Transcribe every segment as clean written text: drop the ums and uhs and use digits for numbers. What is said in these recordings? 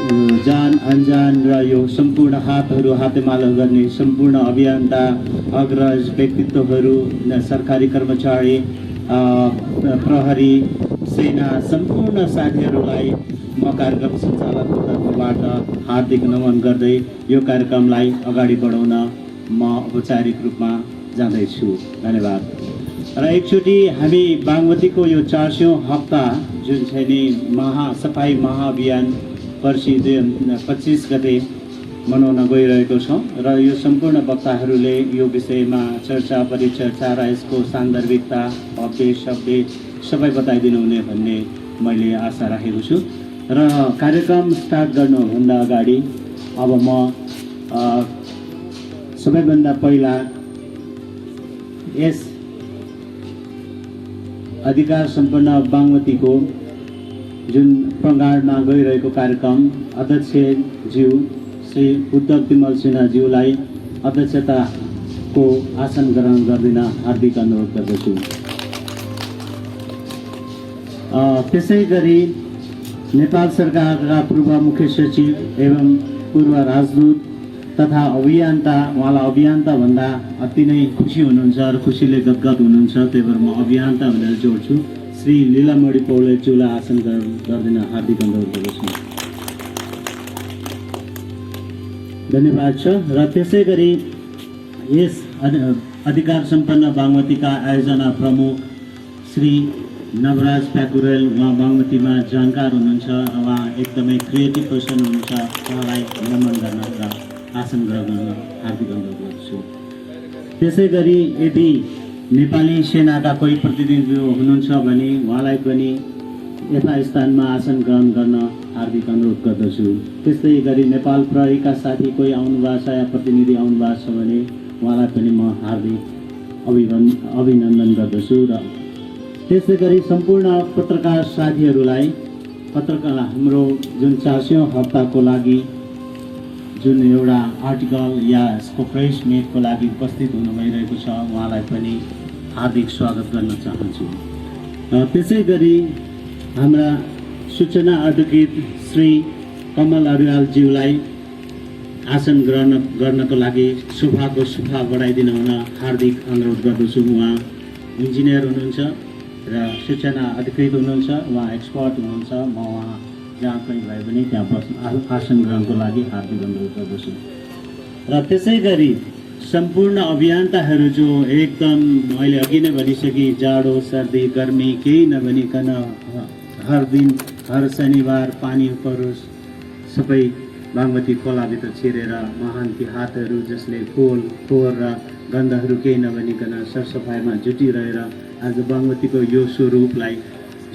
जान अनजान र यो सम्पूर्ण हातहरू हातेमालो गर्ने सम्पूर्ण अभियन्ता अग्रज व्यक्तित्वहरू सरकारी कर्मचारी प्रहरी सेना सम्पूर्ण साथीहरूलाई म कार्यक्रम सञ्चालकको तर्फबाट हार्दिक नमन गर्दै यो कार्यक्रमलाई अगाडि बढाउन म औपचारिक रूपमा जाँदैछु। धन्यवाद। र एकचोटि हामी बागमतीको यो 400औं हप्ता जुन चाहिँ नि सफाई महाअभियान पर्सि 25 गते मनाउन गइरहेको छौँ र यो सम्पूर्ण वक्ताहरूले यो विषयमा चर्चा परिचर्चा र यसको सान्दर्भिकता भव्य सबै बताइदिनु हुने भन्ने मैले आशा राखेको छु। र कार्यक्रम स्टार्ट गर्नुभन्दा अगाडि अब म सबैभन्दा पहिला यस अधिकार सम्पन्न बागमतीको जुन प्रगाडमा गइरहेको कार्यक्रम अध्यक्षज्यू श्री उद्धव विमल सिन्हाज्यूलाई अध्यक्षताको आसन ग्रहण गरिदिन हार्दिक अनुरोध गर्दछु। त्यसै गरी नेपाल सरकारका पूर्व मुख्य सचिव एवं पूर्व राजदूत तथा अभियन्ता, उहाँलाई अभियन्ता भन्दा अति नै खुसी हुनुहुन्छ र खुसीले गदगद हुनुहुन्छ, त्यही भएर म अभियन्ता भनेर जोड्छु। श्री लीलामणि पौडेलज्यूलाई आसन गरिदिन हार्दिक अनुरोध गर्दछु। धन्यवाद छ। र त्यसै गरी यस अधिकार सम्पन्न बागमतीका आयोजना प्रमुख श्री नवराज प्याकुरेल, उहाँ बागमतीमा जानकार हुनुहुन्छ, उहाँ एकदमै क्रिएटिभ पर्सन हुनुहुन्छ, उहाँलाई नमन गर्न र आसन ग्रहण गर्न हार्दिक अनुरोध गर्दछु। त्यसै गरी यदि नेपाली सेनाका कोही प्रतिनिधि हुनुहुन्छ भने उहाँलाई पनि यथास्थानमा आसन ग्रहण गर्न हार्दिक अनुरोध गर्दछु। त्यस्तै गरी नेपाल प्रहरीका साथी कोही आउनुभएको छ या प्रतिनिधि आउनुभएको छ भने उहाँलाई पनि म हार्दिक अभिनन्दन गर्दछु। र त्यसै गरी सम्पूर्ण पत्रकार साथीहरूलाई हाम्रो जुन 400औं हप्ताको लागि जुन एउटा आर्टिकल या यसको प्रेस मिटको लागि उपस्थित हुनु भइरहेको छ, उहाँलाई पनि हार्दिक स्वागत गर्न चाहन्छु। त्यसै गरी हाम्रा सूचना एडभोकेट श्री कमल अर्यालज्यूलाई आसन ग्रहण गर्नको लागि सोफा बढाइदिन हुन हार्दिक अनुरोध गर्दछु। उहाँ इन्जिनियर हुनुहुन्छ र सूचना अधिकृत हुनुहुन्छ, उहाँ एक्सपर्ट हुनुहुन्छ। म उहाँ जहाँ कहीँ भए पनि त्यहाँ आसन ग्रहणको लागि हार्दिक अनुरोध गर्दछु। र त्यसै गरी सम्पूर्ण अभियन्ताहरू जो एकदम मैले अघि नै भनिसकेँ, जाडो सर्दी गर्मी केही नभनिकन हर दिन हर शनिबार पानी परोस् सबै बागमती खोलाभित्र छिरेर महान्ती हातहरू जसले फोहोर र गन्धहरू केही नभनिकन सरसफाइमा जुटिरहेर आज बागमतीको यो स्वरूपलाई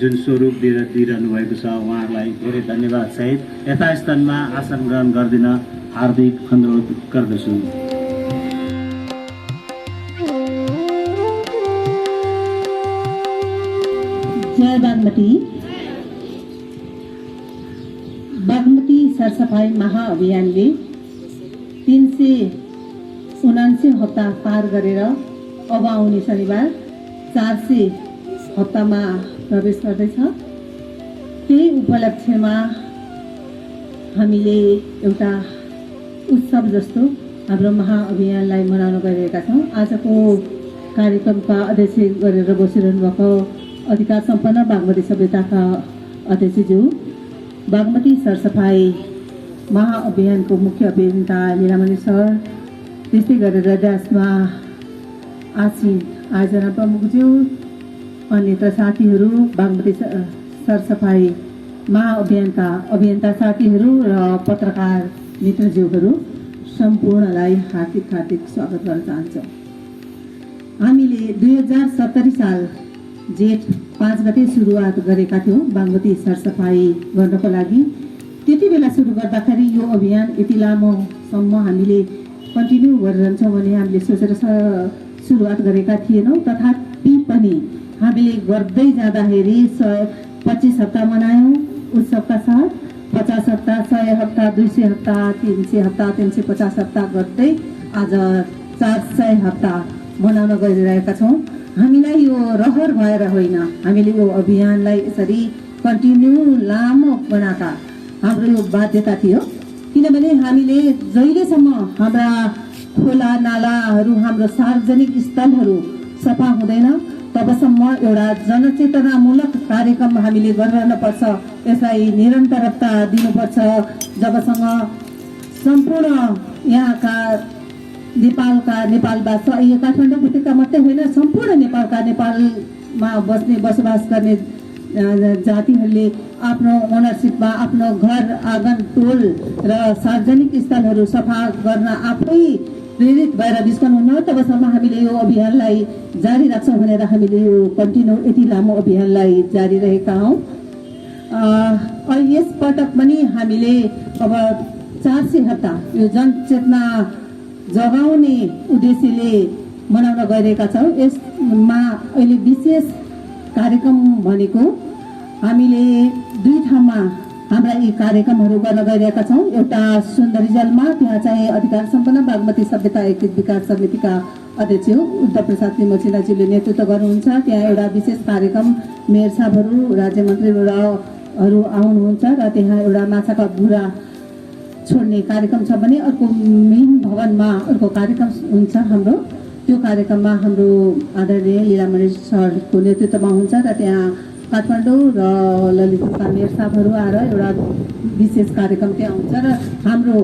जुन स्वरूप दिइरहनु भएको छ, उहाँहरूलाई धेरै धन्यवाद सहित यथास्थानमा आसन ग्रहण गरिदिन हार्दिक अनुरोध गर्दछु। जय बागमती। बागमती सरसफाई महाअभियानले 379 हप्ता पार गरेर अब आउने शनिबार 400 हप्तामा प्रवेश गर्दैछ। त्यही उपलक्ष्यमा हामीले एउटा उत्सव जस्तो हाम्रो महाअभियानलाई मनाउन गइरहेका छौँ। आजको कार्यक्रमका अध्यक्ष गरेर बसिरहनु भएको अधिकार सम्पन्न बागमती सभ्यताका अध्यक्षज्यू, बागमती सरसफाई महाअभियानको मुख्य अभियन्ता लीलामणि सर, त्यस्तै गरेर ड्यासमा आसीन आयोजना प्रमुखज्यू, अन्य साथीहरू, बागमती सरसफाई महाअभियानका अभियन्ता साथीहरू र पत्रकार मित्रज्यूहरू सम्पूर्णलाई हार्दिक स्वागत गर्न चाहन्छौँ। हामीले 2070 साल जेठ 5 गते सुरुवात गरेका थियौँ बागमती सरसफाई गर्नको लागि। त्यति बेला सुरु गर्दाखेरि यो अभियान यति लामोसम्म हामीले कन्टिन्यू गरिरहन्छौँ भने हामीले सोचेर सुरुवात गरेका थिएनौँ। तथापि पनि हामीले गर्दै जाँदाखेरि 25 हप्ता मनायौँ उत्सवका साथ, 50 हप्ता, 100 हप्ता, 200 हप्ता, 300 हप्ता, 350 हप्ता गर्दै आज 400 हप्ता मनाउन गइरहेका छौँ। हामीलाई यो रहर भएर होइन, हामीले यो अभियानलाई यसरी कन्टिन्यू लामो बनाएका हाम्रो यो बाध्यता थियो, किनभने हामीले जहिलेसम्म हाम्रा खोला नालाहरू हाम्रो सार्वजनिक स्थलहरू सफा हुँदैन तबसम्म एउटा जनचेतनामूलक कार्यक्रम हामीले गरिरहनुपर्छ, यसलाई निरन्तरता दिनुपर्छ। जबसँग सम्पूर्ण यहाँका नेपालवासी, यो काठमाडौँ उपत्यका मात्रै होइन, सम्पूर्ण नेपालमा बसोबास गर्ने जातिहरूले आफ्नो ओनरसिपमा आफ्नो घर आँगन टोल र सार्वजनिक स्थलहरू सफा गर्न आफै प्रेरित भएर निस्कनुहुन्न, तबसम्म हामीले यो अभियानलाई जारी राख्छौँ भनेर हामीले यो कन्टिन्यू यति लामो अभियानलाई जारी रहेका हौँ। यस पटक पनि हामीले अब 400 हप्ता यो जनचेतना जगाउने उद्देश्यले मनाउन गइरहेका छौँ। यसमा अहिले विशेष कार्यक्रम भनेको हामीले 2 ठाउँमा हाम्रा यी कार्यक्रमहरू गर्न गइरहेका छौँ। एउटा सुन्दरीजलमा, त्यहाँ चाहिँ अधिकार सम्पन्न बागमती सभ्यता एकीकृत विकास समितिका अध्यक्ष उद्धव प्रसाद तिमोचिनाज्यूले नेतृत्व गर्नुहुन्छ। त्यहाँ एउटा विशेष कार्यक्रम मेयर साहबहरू, राज्य मन्त्रीहरू आउनुहुन्छ र त्यहाँ एउटा माछाका बुरा छोड्ने कार्यक्रम छ भने अर्को मेन भवनमा अर्को कार्यक्रम हुन्छ हाम्रो। त्यो कार्यक्रममा हाम्रो आदरणीय लीलामणि सरको नेतृत्वमा हुन्छ र त्यहाँ काठमाडौँ र ललितपुरका मेयर साहबहरू आएर एउटा विशेष कार्यक्रम त्यहाँ हुन्छ। र हाम्रो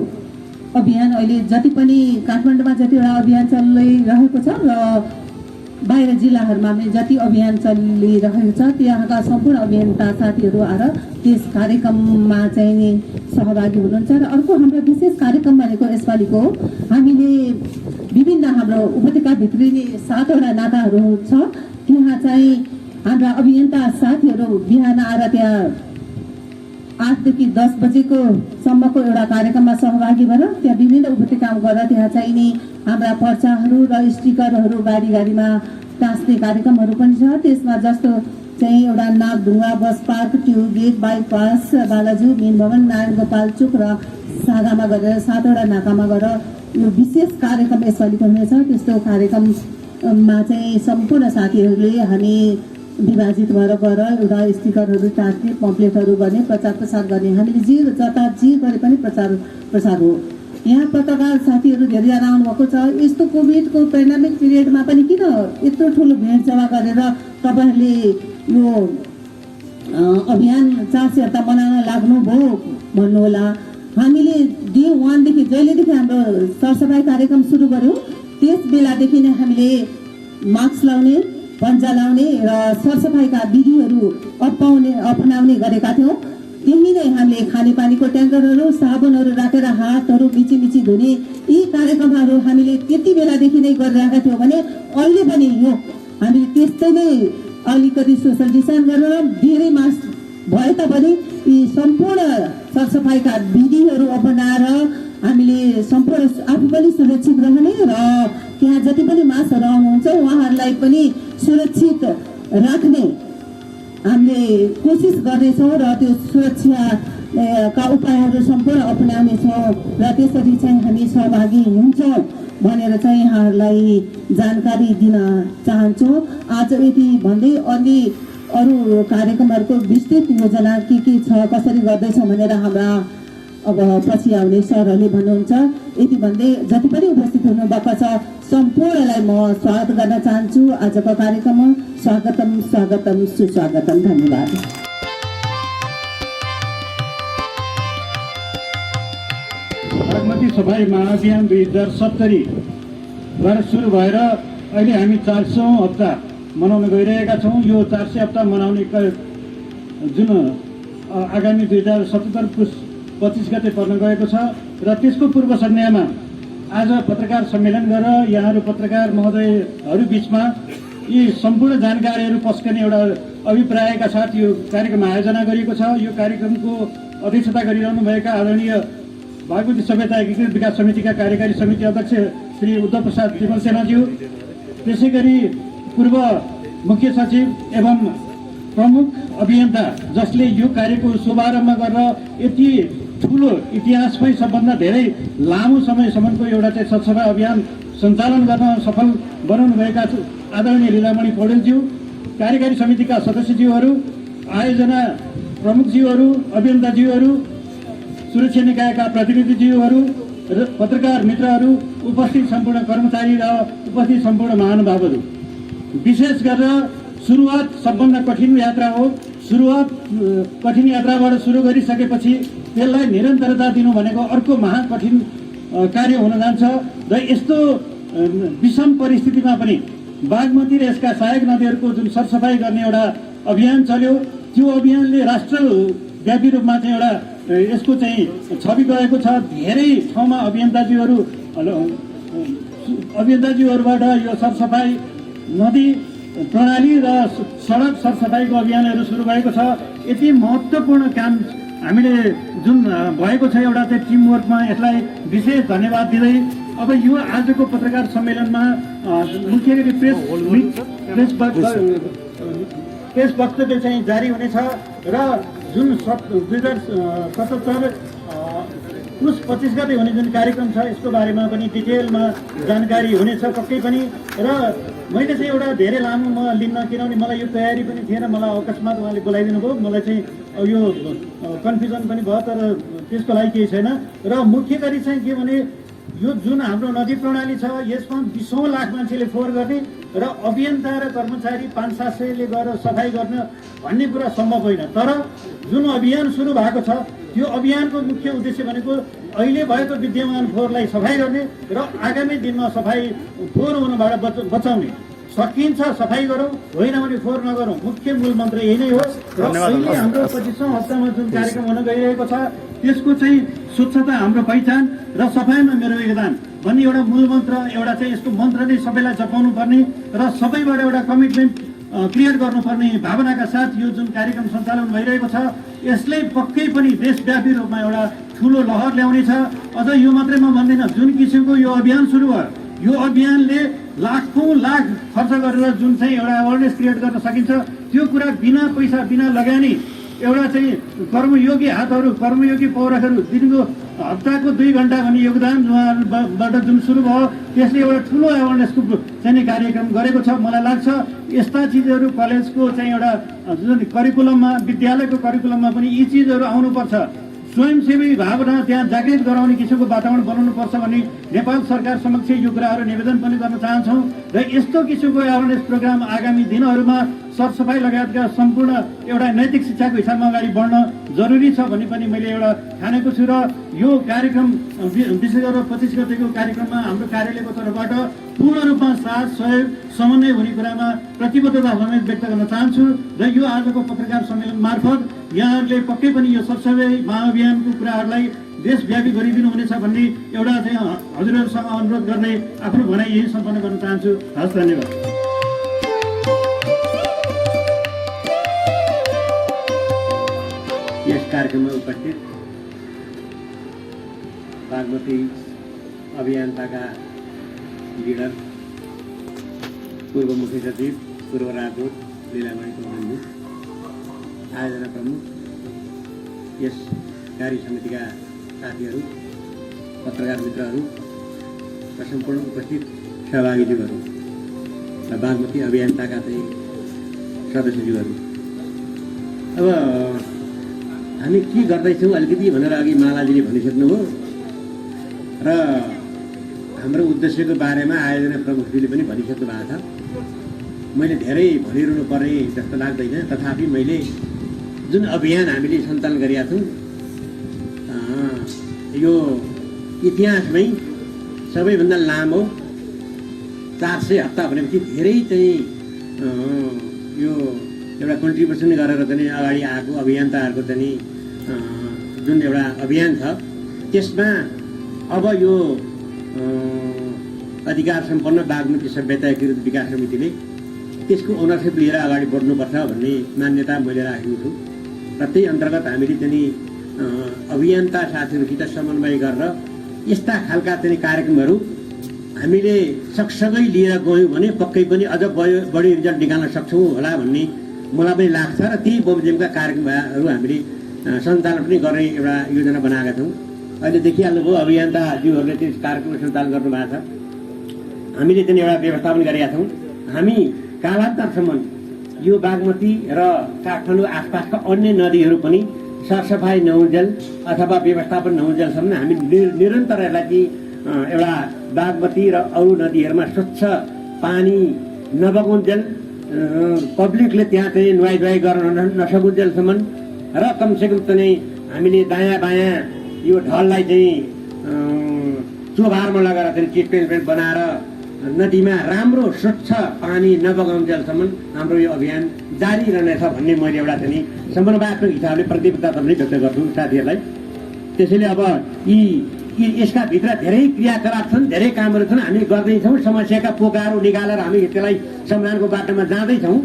अभियान अहिले जति पनि काठमाडौँमा जतिवटा अभियान चलिरहेको छ र बाहिर जिल्लाहरूमा पनि जति अभियान चलिरहेको छ त्यहाँका सम्पूर्ण अभियन्ता साथीहरू आएर त्यस कार्यक्रममा चाहिँ सहभागी हुनुहुन्छ। र अर्को हाम्रो विशेष कार्यक्रम भनेको यसपालिको हामीले विभिन्न हाम्रो उपत्यकाभित्रिने 7वटा नाकाहरू छ, त्यहाँ चाहिँ हाम्रा अभियन्ता साथीहरू बिहान आएर त्यहाँ 8 देखि 10 बजेको सम्मको एउटा कार्यक्रममा सहभागी भएर त्यहाँ विभिन्न उपत्यकामा गएर त्यहाँ चाहिँ नि हाम्रा पर्चाहरू र स्टिकरहरू गाडीमा टाँस्ने कार्यक्रमहरू पनि छ। त्यसमा जस्तो चाहिँ एउटा नागढुङ्गा बस पार्क, ट्युबगेट, बाइपास, बालाजु, मिन भवन, नारायण गोपाल चोक र सागामा गरेर 7वटा नाकामा गएर यो विशेष कार्यक्रम यसपालिको हुनेछ। त्यस्तो कार्यक्रममा चाहिँ सम्पूर्ण साथीहरूले हामी विभाजित भएर गएर एउटा स्टिकरहरू टाँस्ने, पम्पलेटहरू गर्ने, प्रचार प्रसार गर्ने। हामीले जे गरे पनि प्रचार हो। यहाँ पत्रकार साथीहरू धेरैजना आउनुभएको छ। यस्तो कोभिडको पेन्डेमिक पिरियडमा पनि किन यत्रो ठुलो भेटजमा गरेर तपाईँहरूले यो अभियान 400 हप्ता मनाउन लाग्नुभयो भन्नुहोला। हामीले डे 1 देखि जहिलेदेखि हाम्रो सरसफाइ कार्यक्रम सुरु गर्यौँ त्यस बेलादेखि नै हामीले मास्क लाउने, पन्जा लाउने र सरसफाइका विधिहरू अपनाउने गरेका थियौँ। त्यही नै हामीले खानेपानीको ट्याङ्करहरू, साबुनहरू राखेर हातहरू मिची धुने यी कार्यक्रमहरू हामीले त्यति बेलादेखि नै गरिरहेका थियौँ भने अहिले पनि यो हामीले त्यस्तै नै अलिकति सोसल डिस्टेन्स गरेर धेरै मास्क भए तापनि यी सम्पूर्ण सरसफाइका विधिहरू अपनाएर हामीले सम्पूर्ण आफू पनि सुरक्षित रहने र त्यहाँ जति पनि मानिसहरू आउनुहुन्छ उहाँहरूलाई पनि सुरक्षित राख्ने हामीले कोसिस गर्नेछौँ र त्यो सुरक्षाका उपायहरू सम्पूर्ण अपनाउनेछौँ र त्यसरी चाहिँ हामी सहभागी हुन्छौँ भनेर चाहिँ यहाँहरूलाई जानकारी दिन चाहन्छु। आज यति भन्दै अलि अरू कार्यक्रमहरूको विस्तृत योजना के छ, कसरी गर्दैछौँ भनेर हाम्रा अब पछि आउने सरहरूले भन्नुहुन्छ। यति भन्दै जति पनि उपस्थित हुनुभएको छ सम्पूर्णलाई म स्वागत गर्न चाहन्छु आजको कार्यक्रममा। स्वागतम सुस्वागतम, धन्यवाद। बागमती सफाई महाअभियान 2070बाट सुरु भएर अहिले हामी 400औं हप्ता मनाउन गइरहेका छौँ। यो 400 हप्ता मनाउने जुन आगामी 2077 पुस 25 गते पर्न गएको छ र त्यसको पूर्व संध्यामा आज पत्रकार सम्मेलन गरेर यहाँहरू पत्रकार महोदयहरू बिचमा यी सम्पूर्ण जानकारीहरू पस्कने एउटा अभिप्रायका साथ यो कार्यक्रम आयोजना गरिएको छ। यो कार्यक्रमको अध्यक्षता गरिरहनुभएका आदरणीय बागमती सभ्यता एकीकृत विकास समितिका कार्यकारी समिति अध्यक्ष श्री उद्धव प्रसाद तिमलसेनाज्यू, त्यसै गरी पूर्व मुख्य सचिव एवं प्रमुख अभियन्ता जसले यो कार्यको शुभारम्भ गरेर यति ठुलो इतिहासमै सबभन्दा धेरै लामो समयसम्मको एउटा चाहिँ स्वच्छता अभियान सञ्चालन गर्न सफल बनाउनुभएका आदरणीय लीलामणि पौडेलज्यू, कार्यकारी समितिका सदस्यज्यूहरू, आयोजना प्रमुखज्यूहरू, अभियन्ताज्यूहरू सुरक्षा निकायका प्रतिनिधिज्यूहरू र पत्रकार मित्रहरू, उपस्थित सम्पूर्ण कर्मचारी र उपस्थित सम्पूर्ण महानुभावहरू, विशेष गरेर सुरुवात सबभन्दा कठिन यात्रा हो। सुरुवात कठिन यात्राबाट सुरु गरिसकेपछि त्यसलाई निरन्तरता दिनु भनेको अर्को महाकठिन कार्य हुन जान्छ र यस्तो विषम परिस्थितिमा पनि बागमती र यसका सहायक नदीहरूको जुन सरसफाइ गर्ने एउटा अभियान चल्यो, त्यो अभियानले राष्ट्रव्यापी रूपमा चाहिँ एउटा यसको चाहिँ छवि गएको छ। धेरै ठाउँमा अभियन्ताज्यूहरूबाट यो सरसफाइ, नदी प्रणाली र सडक सरसफाइको अभियानहरू सुरु भएको छ। यति महत्त्वपूर्ण काम हामीले जुन भएको छ एउटा चाहिँ टिमवर्कमा, यसलाई विशेष धन्यवाद दिँदै अब यो आजको पत्रकार सम्मेलनमा मुख्य गरी प्रेस वक्तव्य चाहिँ जारी हुनेछ र जुन 2077 पुस 25 गते हुने जुन कार्यक्रम छ यसको बारेमा पनि डिटेलमा जानकारी हुनेछ पक्कै पनि। र मैले चाहिँ एउटा धेरै लामो म लिन्न, किनभने मलाई यो तयारी पनि थिएन, मलाई अकस्मात उहाँले बोलाइदिनु भयो, मलाई चाहिँ यो कन्फ्युजन पनि भयो, तर त्यसको लागि केही छैन। र मुख्य गरी चाहिँ के भने यो जुन हाम्रो नदी प्रणाली छ यसमा 20 लाख मान्छेले फोहोर गर्ने र अभियन्ता र कर्मचारी 500-700ले गएर सफाइ गर्न भन्ने कुरा सम्भव होइन। तर जुन अभियान सुरु भएको छ त्यो अभियानको मुख्य उद्देश्य भनेको अहिले भएको विद्यमान फोहोरलाई सफाइ गर्ने र आगामी दिनमा सफाइ फोहोर हुनबाट बचाउने। सकिन्छ सफाइ गरौँ, होइन भने फोहोर नगरौँ, मुख्य मूल मन्त्र यही नै हो। र अहिले हाम्रो 25औं हप्तामा जुन कार्यक्रम हुन गइरहेको छ त्यसको चाहिँ स्वच्छता हाम्रो पहिचान र सफाइमा मेरो योगदान भन्ने एउटा मूल मन्त्र, एउटा चाहिँ यसको मन्त्र नै सबैलाई जपाउनु पर्ने र सबैबाट एउटा कमिटमेन्ट क्रिएट गर्नुपर्ने भावनाका साथ यो जुन कार्यक्रम सञ्चालन भइरहेको छ यसले पक्कै पनि देशव्यापी रूपमा एउटा ठुलो लहर ल्याउनेछ। अझ यो मात्रै म भन्दिनँ, जुन किसिमको यो अभियान सुरु भयो, यो अभियानले लाखौँ लाख खर्च गरेर जुन चाहिँ एउटा अवेरनेस क्रिएट गर्न सकिन्छ त्यो कुरा बिना पैसा बिना लगानी एउटा चाहिँ कर्मयोगी हातहरू, कर्मयोगी पौरखहरू दिनको हप्ताको 2 घण्टा भन्ने योगदानबाट जुन सुरु भयो त्यसले एउटा ठुलो एवेरनेसको चाहिँ कार्यक्रम गरेको छ। मलाई लाग्छ यस्ता चिजहरू कलेजको चाहिँ एउटा जुन करिकुलममा, विद्यालयको करिकुलममा पनि यी चिजहरू आउनुपर्छ। स्वयंसेवी भावना त्यहाँ जागृत गराउने किसिमको वातावरण बनाउनुपर्छ भन्ने नेपाल सरकार समक्ष यो कुराहरू निवेदन पनि गर्न चाहन्छौँ। र यस्तो किसिमको एवेरनेस प्रोग्राम आगामी दिनहरूमा सरसफाइ लगायतका सम्पूर्ण एउटा नैतिक शिक्षाको हिसाबमा अगाडि बढ्न जरुरी छ भन्ने पनि मैले एउटा ठानेको छु। र यो कार्यक्रम विशेष गरेर 25 गतेको कार्यक्रममा हाम्रो कार्यालयको तर्फबाट पूर्ण रूपमा साथ सहयोग समन्वय हुने कुरामा प्रतिबद्धता समेत व्यक्त गर्न चाहन्छु। र यो आजको पत्रकार सम्मेलन मार्फत यहाँहरूले पक्कै पनि यो सरसफाइ महाअभियानको कुराहरूलाई देशव्यापी गरिदिनु हुनेछ भन्ने एउटा चाहिँ हजुरहरूसँग अनुरोध गर्ने आफ्नो भनाइ यही सम्पन्न गर्न चाहन्छु। हस्, धन्यवाद। यस कार्यक्रममा उपस्थित बागमती अभियन्ताका लिडर, पूर्व मुख्य सचिव, पूर्व राजदूत लीलामणि चौधरी, आयोजना प्रमुख, यस कार्य समितिका साथीहरू, पत्रकार मित्रहरू र सम्पूर्ण उपस्थित सहभागीज्यूहरू र बागमती अभियन्ताका चाहिँ सदस्यज्यूहरू, अब हामी के गर्दैछौँ अलिकति भनेर अघि मालाजीले भनिसक्नुभयो र हाम्रो उद्देश्यको बारेमा आयोजना प्रमुखजीले पनि भनिसक्नु भएको छ। मैले धेरै भनिरहनु पर्ने जस्तो लाग्दैन, तथापि मैले जुन अभियान हामीले सञ्चालन गरेका छौँ यो इतिहासमै सबैभन्दा लामो 400 हप्ता भनेपछि धेरै चाहिँ यो एउटा कन्ट्रिब्युसन गरेर चाहिँ अगाडि आएको अभियन्ताहरूको चाहिँ जुन एउटा अभियान छ त्यसमा अब यो अधिकार सम्पन्न बागमती सभ्यता एकीकृत विकास समितिले त्यसको ओनरसिप लिएर अगाडि बढ्नुपर्छ भन्ने मान्यता मैले राखेको छु। र त्यही अन्तर्गत हामीले चाहिँ अभियन्ता साथीहरूसित समन्वय गरेर यस्ता खालका चाहिँ कार्यक्रमहरू हामीले सँगसँगै लिएर गयौँ भने पक्कै पनि अझ बढी रिजल्ट निकाल्न सक्छौँ होला भन्ने मलाई पनि लाग्छ। र त्यही बमोजिमका कार्यक्रमहरू हामीले सञ्चालन पनि गर्ने एउटा योजना बनाएका छौँ। अहिले देखिहाल्नुभयो अभियन्ताज्यूहरूले त्यस कार्यक्रम सञ्चालन गर्नुभएको छ। हामीले चाहिँ एउटा व्यवस्थापन गरेका छौँ। हामी कालान्तरसम्म यो बागमती र काठमाडौँ आसपासका अन्य नदीहरू पनि सरसफाइ नहुन्जेल अथवा व्यवस्थापन नहुन्जेलसम्म हामी निरन्तर यसलाई एउटा बागमती र अरू नदीहरूमा स्वच्छ पानी नबगाउन्जेल पब्लिकले त्यहाँ चाहिँ नुहाइ गर्न नसकुन्जेलसम्म र कमसेकम चाहिँ हामीले दायाँ बायाँ यो ढललाई चाहिँ चोभारमा लगाएर चाहिँ ट्रिटमेन्ट बनाएर नदीमा राम्रो स्वच्छ पानी नबगाउन्जेलसम्म हाम्रो यो अभियान जारी रहनेछ भन्ने मैले एउटा चाहिँ समन्वयात्मक हिसाबले प्रतिबद्धता पनि व्यक्त गर्छु साथीहरूलाई। त्यसैले अब यसका भित्र धेरै क्रियाकलाप छन्, धेरै कामहरू छन्, हामी गर्दैछौँ। समस्याका पोकाहरू निकालेर हामी त्यसलाई समाधानको बाटोमा जाँदैछौँ।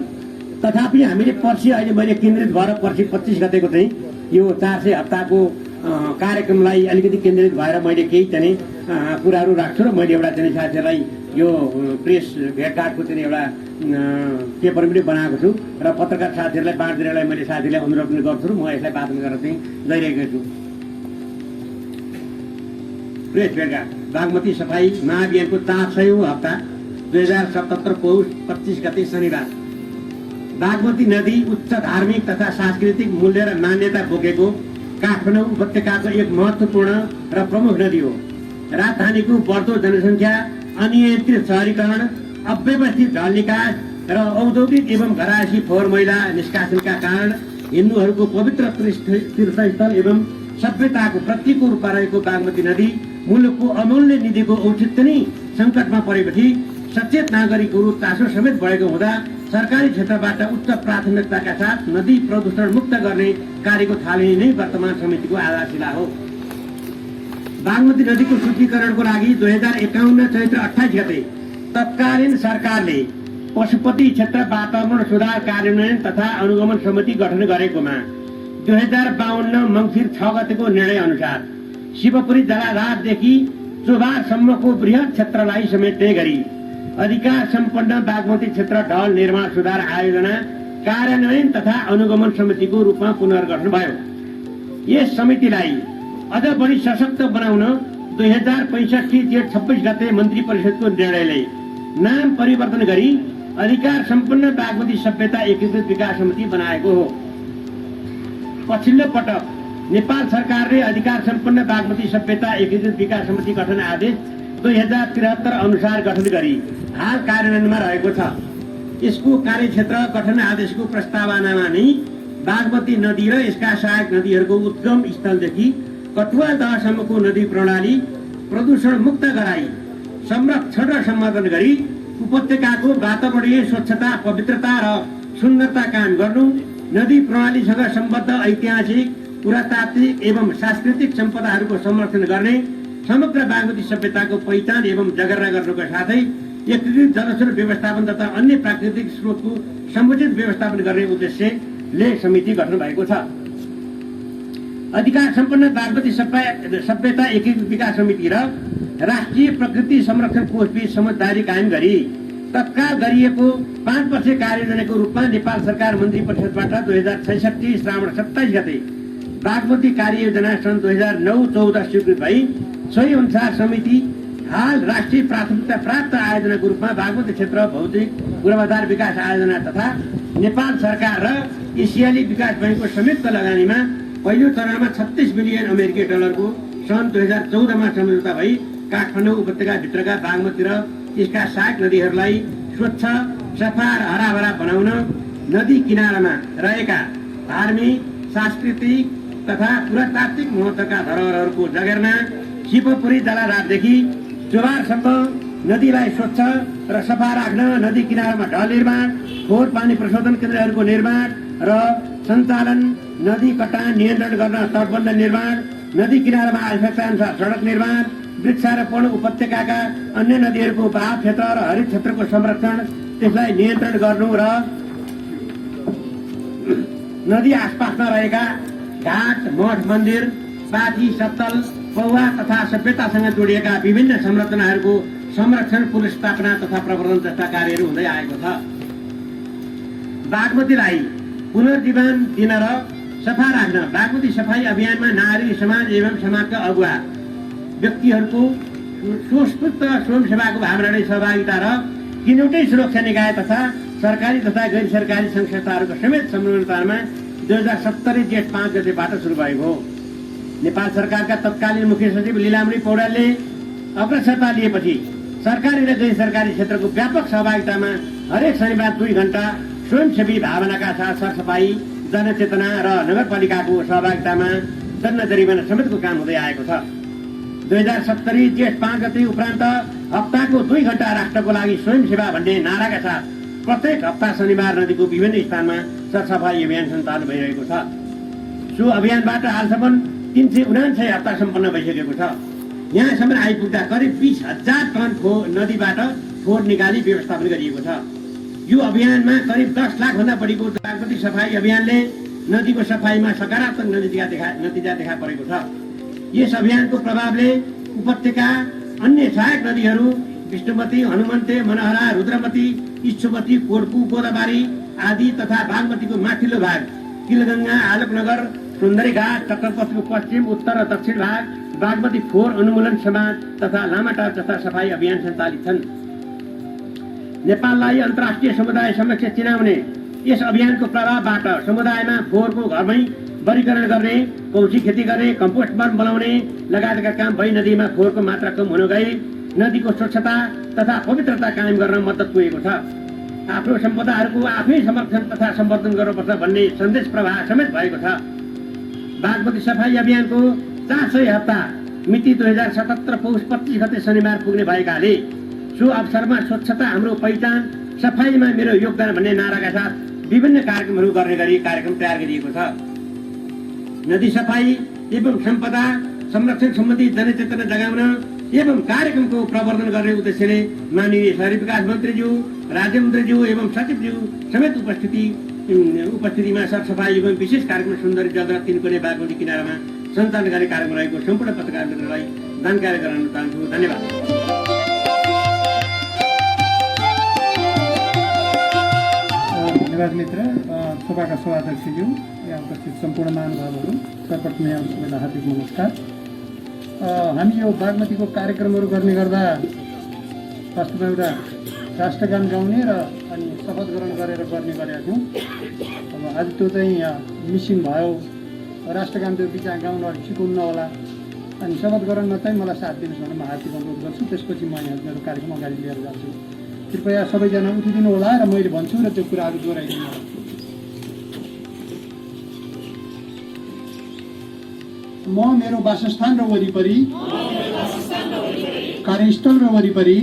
तथापि हामीले पर्सि अहिले मैले केन्द्रित भएर पर्सि 25 गतेको चाहिँ यो 400 हप्ताको कार्यक्रमलाई अलिकति केन्द्रित भएर मैले केही चाहिँ कुराहरू राख्छु र मैले एउटा चाहिँ साथीहरूलाई यो प्रेस भेटघाटको चाहिँ एउटा पेपर पनि बनाएको छु र पत्रकार साथीहरूलाई बाँड्दिनलाई मैले साथीलाई अनुरोध पनि गर्छु र म यसलाई वाचन गरेर चाहिँ गइरहेको छु। प्रेस भेटघाट बागमती सफाई महाअभियानको 400औं हप्ता 2077 पौष 25 गते शनिबार। बागमती नदी उच्च धार्मिक तथा सांस्कृतिक मूल्य र मान्यता बोकेको काठमाडौँ उपत्यकाको एक महत्त्वपूर्ण र प्रमुख नदी हो। राजधानीको बढ्दो जनसङ्ख्या, अनियन्त्रित शहरीकरण, अव्यवस्थित ढल निकास र औद्योगिक एवं घरायसी फोहोर मैला निष्कासनका कारण हिन्दूहरूको पवित्र तीर्थस्थल एवं सभ्यताको प्रतीकको रूपमा रहेको बागमती नदी मुलुकको अमूल्य निधिको औचित्य नै सङ्कटमा परेपछि सचेत नागरिकहरू चासो समेत बढेको हुँदा सरकारी क्षेत्रबाट उच्च प्राथमिकताका साथ नदी प्रदूषण मुक्त गर्ने कार्यको थालनी नै वर्तमान समितिको आधारशिला हो। बागमती नदीको शुद्धिकरणको लागि 2051 चैत्र 28 गते तत्कालीन सरकारले पशुपति क्षेत्र वातावरण सुधार कार्यान्वयन तथा अनुगमन समिति गठन गरेकोमा 2052 मङ्सिर 6 गतेको निर्णय अनुसार शिवपुरी जलाधारदेखि चोभारसम्मको बृहत क्षेत्रलाई समेट्ने गरी अधिकार सम्पन्न बागमती क्षेत्र ढल निर्माण सुधार आयोजना कार्यान्वयन तथा अनुगमन समितिको रूपमा पुनर्गठन भयो। यस समितिलाई अझ बढी सशक्त बनाउन 2065 जेठ 26 गते मन्त्री परिषदको निर्णयले नाम परिवर्तन गरी अधिकार सम्पन्न बागमती सभ्यता एकीकृत विकास समिति बनाएको हो। पछिल्लो पटक नेपाल सरकारले अधिकार सम्पन्न बागमती सभ्यता एकीकृत विकास समिति गठन आदेश 2073 अनुसार गठन गरी हाल कार्यान्वयनमा रहेको छ। यसको कार्यक्षेत्र गठन आदेशको प्रस्तावनामा नै बागमती नदी र यसका सहायक नदीहरूको उद्गम स्थलदेखि कटुवा दहसम्मको नदी प्रणाली प्रदूषण मुक्त गराई संरक्षण र सम्वर्धन गरी उपत्यकाको वातावरणीय स्वच्छता, पवित्रता र सुन्दरता कायम गर्नु, नदी प्रणालीसँग सम्बद्ध ऐतिहासिक, पुरातात्विक एवं सांस्कृतिक सम्पदाहरूको संरक्षण गर्ने, समग्र बागमती सभ्यताको पहिचान एवं जगेर्ना गर्नुका साथै एकीकृत जलस्रोत व्यवस्थापन तथा अन्य प्राकृतिक स्रोतको समुचित व्यवस्थापन गर्ने उद्देश्यले समिति गठन भएको छ। अधिकार सम्पन्न बागमती सभ्यता एकीकृत विकास समिति र राष्ट्रिय प्रकृति संरक्षण कोषबीच समझदारी कायम गरी तत्काल गरिएको 5 वर्षीय कार्ययोजनाको रूपमा नेपाल सरकार मन्त्री परिषदबाट 2066 श्रावण 27 गते बागमती कार्ययोजना सन् 2009-14 स्वीकृत भई सोही अनुसार समिति हाल राष्ट्रिय प्राथमिकता प्राप्त आयोजनाको रूपमा बागमती क्षेत्र भौतिक पूर्वाधार विकास आयोजना तथा नेपाल सरकार र एसियाली विकास बैंकको संयुक्त लगानीमा पहिलो चरणमा 36 मिलियन अमेरिकी डलरको सन् 2014 मा सम्झौता भई काठमाडौँ उपत्यकाभित्रका बागमती र यसका सहायक नदीहरूलाई स्वच्छ, सफा र हराभरा बनाउन नदी किनारामा रहेका धार्मिक, सांस्कृतिक तथा पुरातात्विक महत्त्वका धरोहरहरूको जगेर्ना, शिवपुरी जलाधारदेखि चोभारसम्म नदीलाई स्वच्छ र सफा राख्न नदी किनारामा ढल निर्माण, फोहोर पानी प्रशोधन केन्द्रहरूको निर्माण र सञ्चालन, नदी कटान नियन्त्रण गर्न तटबन्ध निर्माण, नदी किनारामा आवश्यकताअनुसार सडक निर्माण, वृक्षारोपण, उपत्यकाका अन्य नदीहरूको बहाव क्षेत्र र हरित क्षेत्रको संरक्षण, त्यसलाई नियन्त्रण गर्नु र नदी आसपासमा रहेका घाट, मठ, मन्दिर, पाथी, सत्तल, पौवा तथा सभ्यतासँग जोडिएका विभिन्न संरचनाहरूको संरक्षण, पुनर्स्थापना तथा प्रवर्धन जस्ता कार्यहरू हुँदै आएको छ। बागमतीलाई पुनर्जीवन दिन र सफा राख्न बागमती सफाई अभियानमा नारी समाज एवं समाजका अगुवा व्यक्तिहरूको स्वस्फूर्त स्वयंसेवाको भावना नै सहभागिता र किनौटै सुरक्षा निकाय तथा सरकारी तथा गैर सरकारी संस्थाहरूको समेत समन्वयतामा 2070 जेठ 5 गतेबाट सुरु भएको हो। नेपाल सरकारका तत्कालीन मुख्य सचिव लीलामणि पौड्यालले अग्रसरता लिएपछि सरकारी र गैर सरकारी क्षेत्रको व्यापक सहभागितामा हरेक शनिबार 2 घण्टा स्वयंसेवी भावनाका साथ सरसफाई, जनचेतना र नगरपालिकाको सहभागितामा दण्ड जरिवाना समेतको काम हुँदै आएको छ। 2070 जेठ 5 गते उपरान्त हप्ताको 2 घण्टा राष्ट्रको लागि स्वयंसेवा भन्ने नाराका साथ प्रत्येक हप्ता शनिबार नदीको विभिन्न स्थानमा सरसफाई अभियान सञ्चालन भइरहेको छ। सो अभियानबाट हालसम्म 379 हप्ता सम्पन्न भइसकेको छ। यहाँसम्म आइपुग्दा करिब 20,000 टन नदीबाट फोहोर निकाली व्यवस्थापन गरिएको छ। यो अभियानमा करिब 10 लाखभन्दा बढीको बागमती सफाई अभियानले नदीको सफाईमा सकारात्मक नतिजा देखा परेको छ। यस अभियानको प्रभावले उपत्यका अन्य सहायक नदीहरू विष्णुमती, हनुमन्ते, मनहरा, रुद्रमती, इच्छुमती, कोड्कु, गोदाबारी आदि तथा बागमतीको माथिल्लो भाग किलगङ्गा, आलोकनगर, सुन्दरीघाट, चक्रपथको पश्चिम, उत्तर र दक्षिण भाग बागमती फोहोर उन्मूलन समाज तथा लामाटार जस्ता सफाई अभियान सञ्चालित छन्। नेपाललाई अन्तर्राष्ट्रिय समुदाय समक्ष चिनाउने यस अभियानको प्रभावबाट समुदायमा फोहोरको घरमै वर्गीकरण गर्ने, कौची खेती गर्ने, कम्पोस्ट बन बनाउने लगायतका काम भई नदीमा फोहोरको मात्रा कम हुन गई नदीको स्वच्छता तथा पवित्रता कायम गर्न मद्दत पुगेको छ। आफ्नो सम्पदाहरूको आफै संरक्षण तथा सम्वर्धन गर्नुपर्छ भन्ने सन्देश प्रवाह समेत भएको छ। बागमती सफाई अभियानको 400 हप्ता मिति 2077 पौष 25 गते शनिबार पुग्ने भएकाले सो अवसरमा स्वच्छता हाम्रो पहिचान, सफाईमा मेरो योगदान भन्ने नाराका साथ विभिन्न कार्यक्रमहरू गर्ने गरी कार्यक्रम तयार गरिएको छ। नदी सफाई एवं सम्पदा संरक्षण सम्बन्धी जनचेतना जगाउन एवं कार्यक्रमको प्रवर्धन गर्ने उद्देश्यले माननीय शहरी विकास मन्त्रीज्यू, राज्य मन्त्रीज्यू एवं सचिवज्यू समेत उपस्थितिमा सरसफाई एवं विशेष कार्यक्रम सुन्दरी जल 3 कोने बागमती किनारामा सञ्चालन गर्ने कार्यक्रम रहेको सम्पूर्ण पत्रकार मित्रलाई जानकारी गराउन चाहन्छु। धन्यवाद। धन्यवाद मित्र, सभाका सभाध्यक्षज्यू, यहाँ उपस्थित सम्पूर्ण महानुभावहरू, सर्वप्रथम यहाँहरू सबैलाई हार्दिक नमस्कार। हामी यो बागमतीको कार्यक्रमहरू गर्ने गर्दा वास्तवमा एउटा राष्ट्रगान गाउने र अनि शपथ ग्रहण गरेर गर्ने गरेका थियौँ। अब आज त्यो चाहिँ मिसिङ भयो, राष्ट्रगान त्यो बिचमा गाउन अलिक सिकाउनु होला अनि शपथ ग्रहणमा चाहिँ मलाई साथ दिनुहोस् भनेर म हार्दिक अनुरोध गर्छु। त्यसपछि म यहाँ मेरो कार्यक्रम अगाडि लिएर जान्छु। कृपया सबैजना उठिदिनु होला र मैले भन्छु र त्यो कुराहरू दोहोऱ्याइदिनु होला। म मेरो वासस्थान र वरिपरि, कार्यस्थल र वरिपरि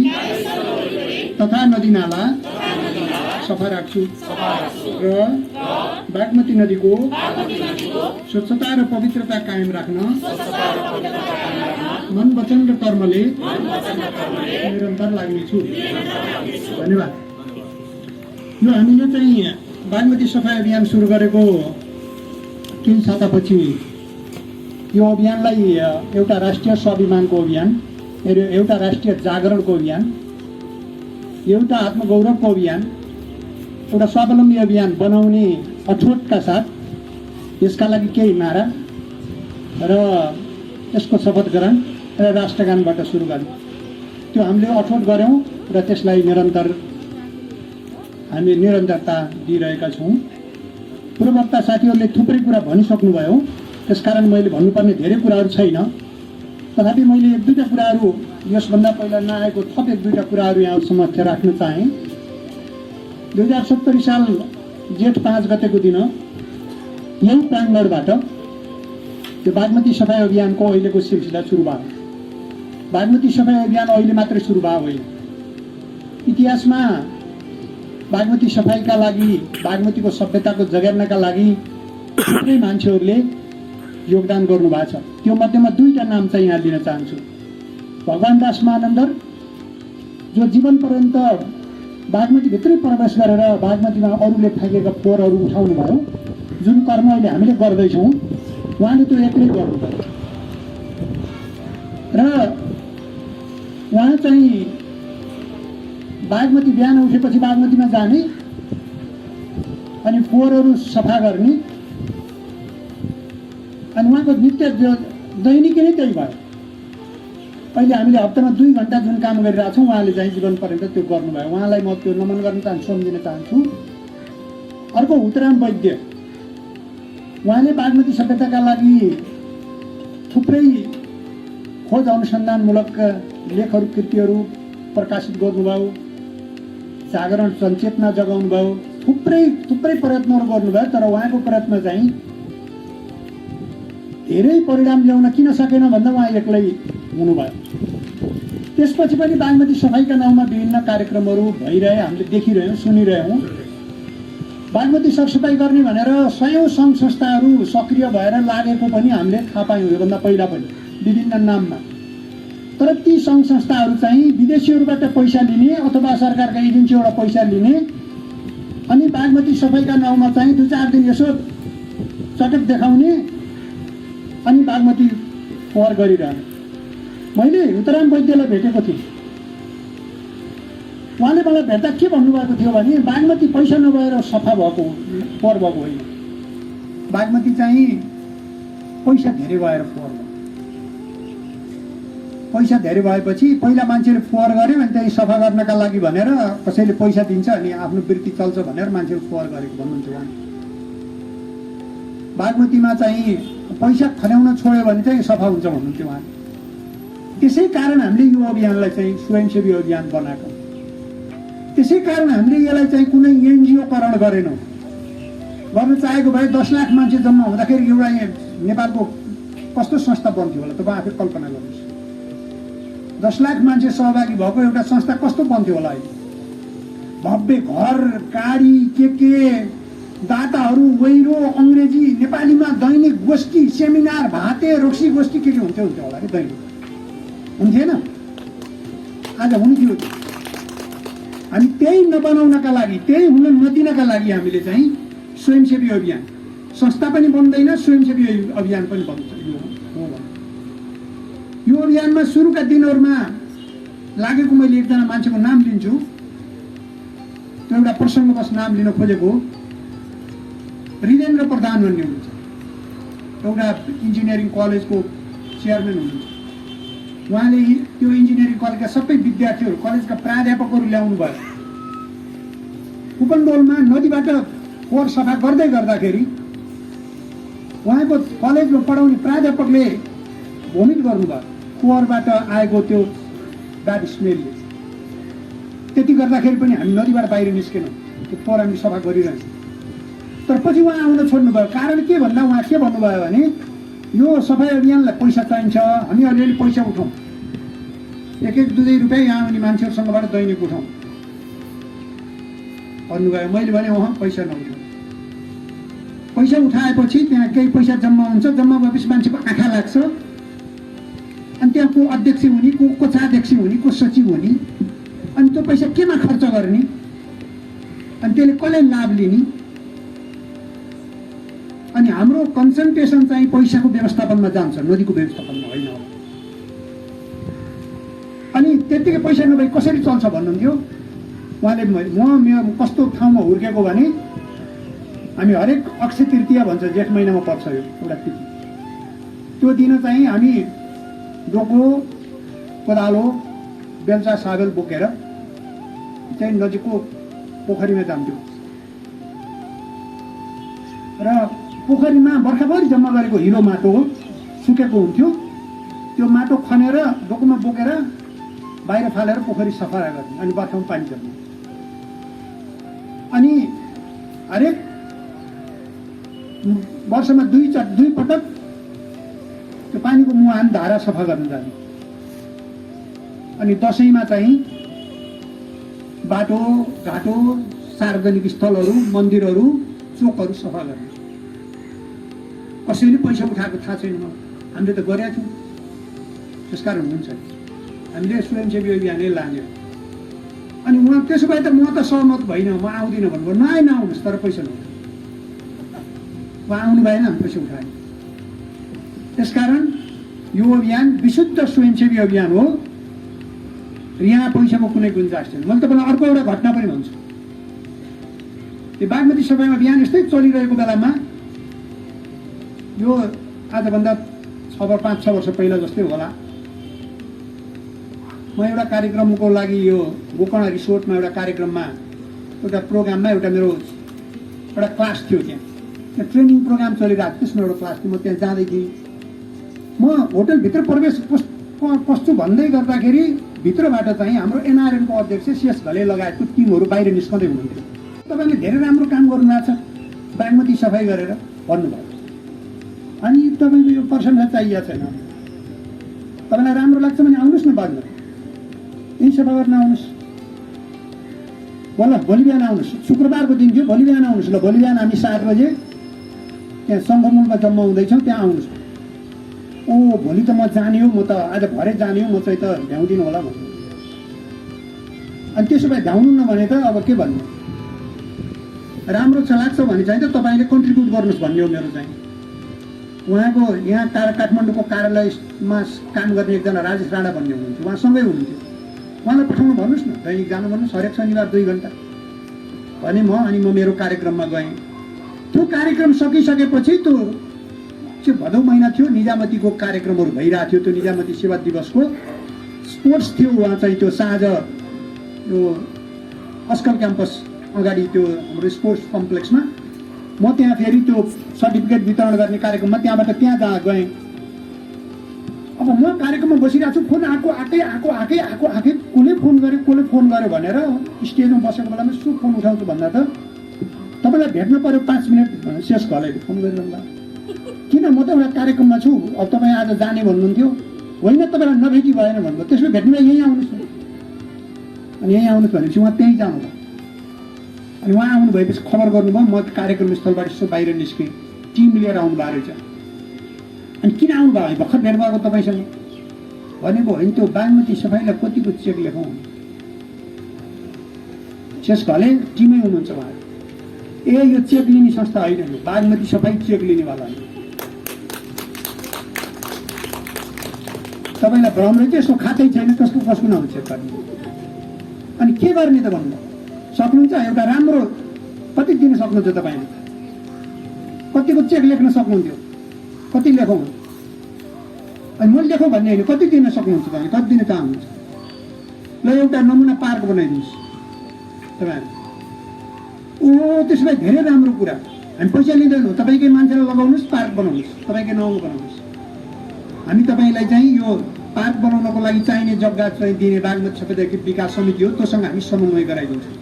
तथा नदीनाला सफा राख्छु र बागमती नदीको स्वच्छता र पवित्रता कायम राख्न मन, वचन र कर्मले निरन्तर लाग्नेछु। धन्यवाद। यो हामीले चाहिँ बागमती सफाई अभियान सुरु गरेको केही सातापछि यो अभियानलाई एउटा राष्ट्रिय स्वाभिमानको अभियान, एउटा राष्ट्रिय जागरणको अभियान, एउटा आत्मगौरवको अभियान, एउटा स्वावलम्बी अभियान बनाउने अठोटका साथ यसका लागि केही नारा र यसको शपथ ग्रहण र राष्ट्रगानबाट सुरु गर्यौँ। त्यो हामीले अठोट गऱ्यौँ र त्यसलाई हामी निरन्तरता दिइरहेका छौँ। पूर्ववक्ता साथीहरूले थुप्रै कुरा भनिसक्नुभयो, त्यसकारण मैले भन्नुपर्ने धेरै कुराहरू छैन। तथापि मैले 1-2 कुराहरू यसभन्दा पहिला नआएको थप 1-2 कुराहरू यहाँ समक्ष राख्न चाहेँ। 2070 साल जेठ 5 गतेको दिन यही प्राङ्गणबाट त्यो बागमती सफाई अभियानको अहिलेको सिलसिला सुरु भयो। बागमती सफाई अभियान अहिले मात्रै सुरु भयो होइन। इतिहासमा बागमती सफाईका लागि, बागमतीको सभ्यताको जगेर्नका लागि थुप्रै मान्छेहरूले योगदान गर्नुभएको छ। त्यो मध्येमा 2टा नाम चाहिँ यहाँ लिन चाहन्छु। भगवान दास महानन्दर, जो जीवनपर्यन्त बागमतीभित्रै प्रवेश गरेर बागमतीमा अरूले फ्याँकेका फोहोरहरू उठाउनु भयो, जुन कर्म अहिले हामीले गर्दैछौँ, उहाँले त्यो एक्लै गर्नुभयो र उहाँ चाहिँ बागमती बिहान उठेपछि बागमतीमा जाने अनि फोहोरहरू सफा गर्ने अनि उहाँको नित्य दैनिकी नै त्यही भयो। अहिले हामीले हप्तामा 2 घण्टा जुन काम गरिरहेछौँ, उहाँले चाहिँ जीवनपर्यन्त त्यो गर्नुभयो। उहाँलाई म त्यो नमन गर्न चाहन्छु, सम्झिन चाहन्छु। अर्को हुतराम वैद्य, उहाँले बागमती सभ्यताका लागि थुप्रै खोज अनुसन्धानमूलक लेखहरू कृतिहरू प्रकाशित गर्नुभयो, जागरण जनचेतना जगाउनुभयो, थुप्रै प्रयत्नहरू गर्नुभयो। तर उहाँको प्रयत्न चाहिँ धेरै परिणाम ल्याउन किन सकेन भन्दा उहाँ एक्लै हुनुभयो। त्यसपछि पनि बागमती सफाइका नाउँमा विभिन्न कार्यक्रमहरू भइरहे, हामीले देखिरह्यौँ, सुनिरह्यौँ। बागमती सरसफाइ गर्ने भनेर 100औं सङ्घ संस्थाहरू सक्रिय भएर लागेको पनि हामीले थाहा पायौँ योभन्दा पहिला पनि विभिन्न नाममा। तर ती सङ्घ संस्थाहरू चाहिँ विदेशीहरूबाट पैसा लिने अथवा सरकारका एजेन्सीबाट पैसा लिने, अनि बागमती सफाइका नाउँमा चाहिँ 2-4 दिन यसो चटक देखाउने अनि बागमती फोहोर गरिरहने। मैले हुतराम वैद्यलाई भेटेको थिएँ। उहाँले मलाई भेट्दा के भन्नुभएको थियो भने बागमती पैसा नभएर सफा भएको फोहोर भएको होइन, बागमती चाहिँ पैसा धेरै भएर फोहोर भयो। पैसा धेरै भएपछि पहिला मान्छेले फोहोर गर्यो अनि त्यही सफा गर्नका लागि भनेर कसैले पैसा दिन्छ अनि आफ्नो वृत्ति चल्छ भनेर मान्छेले फोहोर गरेको भन्नुहुन्थ्यो उहाँ। बागमतीमा चाहिँ पैसा खन्याउन छोड्यो भने चाहिँ सफा हुन्छ भन्नुहुन्थ्यो उहाँ। त्यसै कारण हामीले यो अभियानलाई चाहिँ स्वयंसेवी अभियान बनाएको। त्यसै कारण हामीले यसलाई चाहिँ कुनै एनजिओकरण गरेनौँ। गर्न चाहेको भए 10 लाख मान्छे जम्मा हुँदाखेरि एउटा नेपालको कस्तो संस्था बन्थ्यो होला तपाईँ आफै कल्पना गर्नुहोस्। 10 लाख मान्छे सहभागी भएको एउटा संस्था कस्तो बन्थ्यो होला अहिले। भव्य घर, गाडी, के दाताहरू, वैरो, अङ्ग्रेजी, नेपालीमा दैनिक गोष्ठी, सेमिनार, भाते, रोक्सी गोष्ठी के हुन्थ्यो होला कि दैनिक हुन्थेन। आज हुन्थ्यो। हामी त्यही नबनाउनका लागि, त्यही हुन नदिनका लागि हामीले चाहिँ स्वयंसेवी अभियान, संस्था पनि बन्दैन, स्वयंसेवी अभियान पनि बन्छ। यो अभियानमा सुरुका दिनहरूमा लागेको मैले एकजना मान्छेको नाम लिन्छु, त्यो एउटा प्रसङ्गवश नाम लिन खोजेको हृदेन्द्र प्रधान भन्ने हुनुहुन्छ, एउटा इन्जिनियरिङ कलेजको चेयरम्यान हुनुहुन्छ। उहाँले त्यो इन्जिनियरिङ कलेजका सबै विद्यार्थीहरू, कलेजका प्राध्यापकहरू ल्याउनु भयो। कुपनडोलमा नदीबाट फोहोर सफा गर्दै गर्दाखेरि उहाँको कलेजमा पढाउने प्राध्यापकले भोमिट गर्नुभयो फोहोरबाट आएको त्यो ब्याड स्मेलले। त्यति गर्दाखेरि पनि हामी नदीबाट बाहिर निस्केनौँ, त्यो फोहोर हामी सफा गरिरहन्छौँ। तर पछि उहाँ आउन छोड्नुभयो। कारण के भन्दा उहाँ के भन्नुभयो भने यो सफाइ अभियानलाई पैसा चाहिन्छ, हामी अलिअलि पैसा उठाउँ, 1-2 रुपियाँ यहाँ आउने मान्छेहरूसँगबाट दैनिक उठाउँ भन्नुभयो। मैले भने उहाँ पैसा नउठाउँ। पैसा उठाएपछि त्यहाँ केही पैसा जम्मा हुन्छ, जम्मा भएपछि मान्छेको आँखा लाग्छ, अनि त्यहाँ को अध्यक्ष हुने, को कोषाध्यक्ष हुने, को सचिव हुने, अनि त्यो पैसा केमा खर्च गर्ने, अनि त्यसले कसले लाभ लिने। अनि हाम्रो कन्सन्ट्रेसन चाहिँ पैसाको व्यवस्थापनमा जान्छ, नदीको व्यवस्थापनमा होइन। अनि त्यत्तिकै पैसा नभए कसरी चल्छ भन्नुहुन्थ्यो उहाँले। म कस्तो ठाउँमा हुर्केको भने हामी हरेक अक्षय तृतीया भन्छ, जेठ महिनामा पर्छ यो एउटा तिथि। त्यो दिन चाहिँ हामी डोको, कोदालो, बेल्चा, साबेल बोकेर चाहिँ नजिकको पोखरीमा जान्थ्यौँ र पोखरीमा बर्खाभरि जम्मा गरेको हिलो माटो सुकेको हुन्थ्यो। त्यो माटो खनेर डोकोमा बोकेर बाहिर फालेर पोखरी सफा गर्ने, अनि बर्खामा पानी जम्ने। अनि हरेक वर्षमा 2 पटक त्यो पानीको मुहान धारा सफा गर्न जाने। अनि दसैँमा चाहिँ बाटो घाटो, सार्वजनिक स्थलहरू, मन्दिरहरू, चोकहरू सफा गर्ने। कसैले पैसा उठाएको थाहा छैन मलाई, हामीले त गरेका थियौँ। त्यसकारण हुन्छ हामीले स्वयंसेवी अभियानै लाग्यो। अनि उहाँ त्यसो भए त म त सहमत भइनँ, म आउँदिनँ भन्नुभयो। नआउनुहोस् तर पैसा नउठाउनु। उहाँ आउनु भएन, हामी पैसा उठाएन। त्यसकारण यो अभियान विशुद्ध स्वयंसेवी अभियान हो, यहाँ पैसाको कुनै गुन्जाइस छैन। मैले तपाईँलाई अर्को एउटा घटना पनि भन्छु। यो बागमती सफाइ अभियान यस्तै चलिरहेको बेलामा, यो आजभन्दा 5-6 वर्ष पहिला जस्तै होला, म एउटा कार्यक्रमको लागि यो गोकर्ण रिसोर्टमा एउटा कार्यक्रममा, एउटा प्रोग्राममा एउटा मेरो एउटा क्लास थियो त्यहाँ। त्यो ट्रेनिङ प्रोग्राम चलिरहेको थियो त्यसमा एउटा क्लास थियो। म त्यहाँ जाँदै थिएँ। म होटलभित्र प्रवेश पस्छु भन्दै गर्दाखेरि भित्रबाट चाहिँ हाम्रो एनआरएनको अध्यक्ष सिएस घले लगायतको टिमहरू बाहिर निस्कँदै हुनुहुन्थ्यो। तपाईँले धेरै राम्रो काम गर्नुभएको छ बागमती सफाइ गरेर भन्नुभयो। अनि तपाईँको यो प्रशंसा चाहिएको छैन। तपाईँलाई राम्रो लाग्छ भने आउनुहोस् न बादमा यहीँ सफा गर्न आउनुहोस्। ल भोलि बिहान आउनुहोस्। शुक्रबारको दिन थियो, भोलि बिहान आउनुहोस्। ल भोलि बिहान हामी 7 बजे त्यहाँ सङ्गमुलमा जम्मा हुँदैछौँ, त्यहाँ आउनुहोस्। ओ भोलि त म जाने हो, म त आज भरे जाने हो, म चाहिँ त भ्याउँदिनँ होला भन्नु। अनि त्यसो भए भ्याउनु न भने त अब के भन्नु, राम्रो छ लाग्छ भने चाहिँ त तपाईँले कन्ट्रिब्युट गर्नुहोस् भन्ने हो मेरो चाहिँ। उहाँको यहाँ काठमाडौँको कार्यालयमा काम गर्ने एकजना राजेश राणा भन्ने हुनुहुन्थ्यो, उहाँसँगै हुनुहुन्थ्यो। उहाँलाई पठाउनु भन्नुहोस् न, दैनिक जानु भन्नुहोस्, हरेक शनिबार 2 घन्टा भने अनि म मेरो कार्यक्रममा गएँ। त्यो कार्यक्रम सकिसकेपछि त्यो भदौ महिना थियो, निजामतीको कार्यक्रमहरू भइरहेको थियो। त्यो निजामती सेवा दिवसको स्पोर्ट्स थियो। उहाँ चाहिँ त्यो साँझ यो अस्कल क्याम्पस अगाडि त्यो हाम्रो स्पोर्ट्स कम्प्लेक्समा म त्यहाँ फेरि त्यो सर्टिफिकेट वितरण गर्ने कार्यक्रममा त्यहाँबाट त्यहाँ गएँ। अब म कार्यक्रममा बसिरहेको छु, फोन आएकै कसले फोन गर्यो भनेर स्टेजमा बसेको बेलामा यसो फोन उठाउँछु भन्दा त तपाईँलाई भेट्न पर्यो 5 मिनट शेष घलेले फोन गरिरहँदा। किन, म त एउटा कार्यक्रममा छु, अब तपाईँ आज जाने भन्नुहुन्थ्यो। होइन तपाईँलाई नभेटी भएन भन्नुभयो। त्यसो भेट्नुलाई यहीँ आउनुहोस् न। अनि यहीँ आउनुहोस् भनेपछि उहाँ त्यहीँ जानुभयो। अनि उहाँ आउनु भएपछि खबर गर्नुभयो। म कार्यक्रम स्थलबाट यसो बाहिर निस्केँ, टिम लिएर आउनुभएको रहेछ। अनि किन आउनुभयो, भर्खर भेट भएको तपाईँसँग भनेको होइन, त्यो बागमती सफाइलाई कतिको चेक लेखौँ। शेष घले टिमै हुनुहुन्छ उहाँ। यो चेक लिने संस्था होइन, बागमती सफाइ चेक लिनेवाला होइन। तपाईँलाई भ्रम रहेछ, यसको खातै छैन, कसको नाम चेक गर्ने। अनि के गर्ने त भन्नु सक्नुहुन्छ? एउटा राम्रो कति दिन सक्नुहुन्छ तपाईँले? कतिको चेक लेख्न सक्नुहुन्थ्यो? कति लेखौँ? अनि मैले लेखौँ भन्ने होइन, कति दिन सक्नुहुन्छ तपाईँले? कति दिन चाहनुहुन्छ? ल एउटा नमुना पार्क बनाइदिनुहोस् तपाईँहरू। त्यसो भए धेरै राम्रो कुरा। हामी पैसा लिँदैनौँ, तपाईँकै मान्छेलाई लगाउनुहोस्, पार्क बनाउनुहोस्, तपाईँकै नाउँमा बनाउनुहोस्। हामी तपाईँलाई चाहिँ यो पार्क बनाउनको लागि चाहिने जग्गा चाहिँ दिने बागमती सफाइ विकास समिति हो, त्योसँग हामी समन्वय गराइदिन्छौँ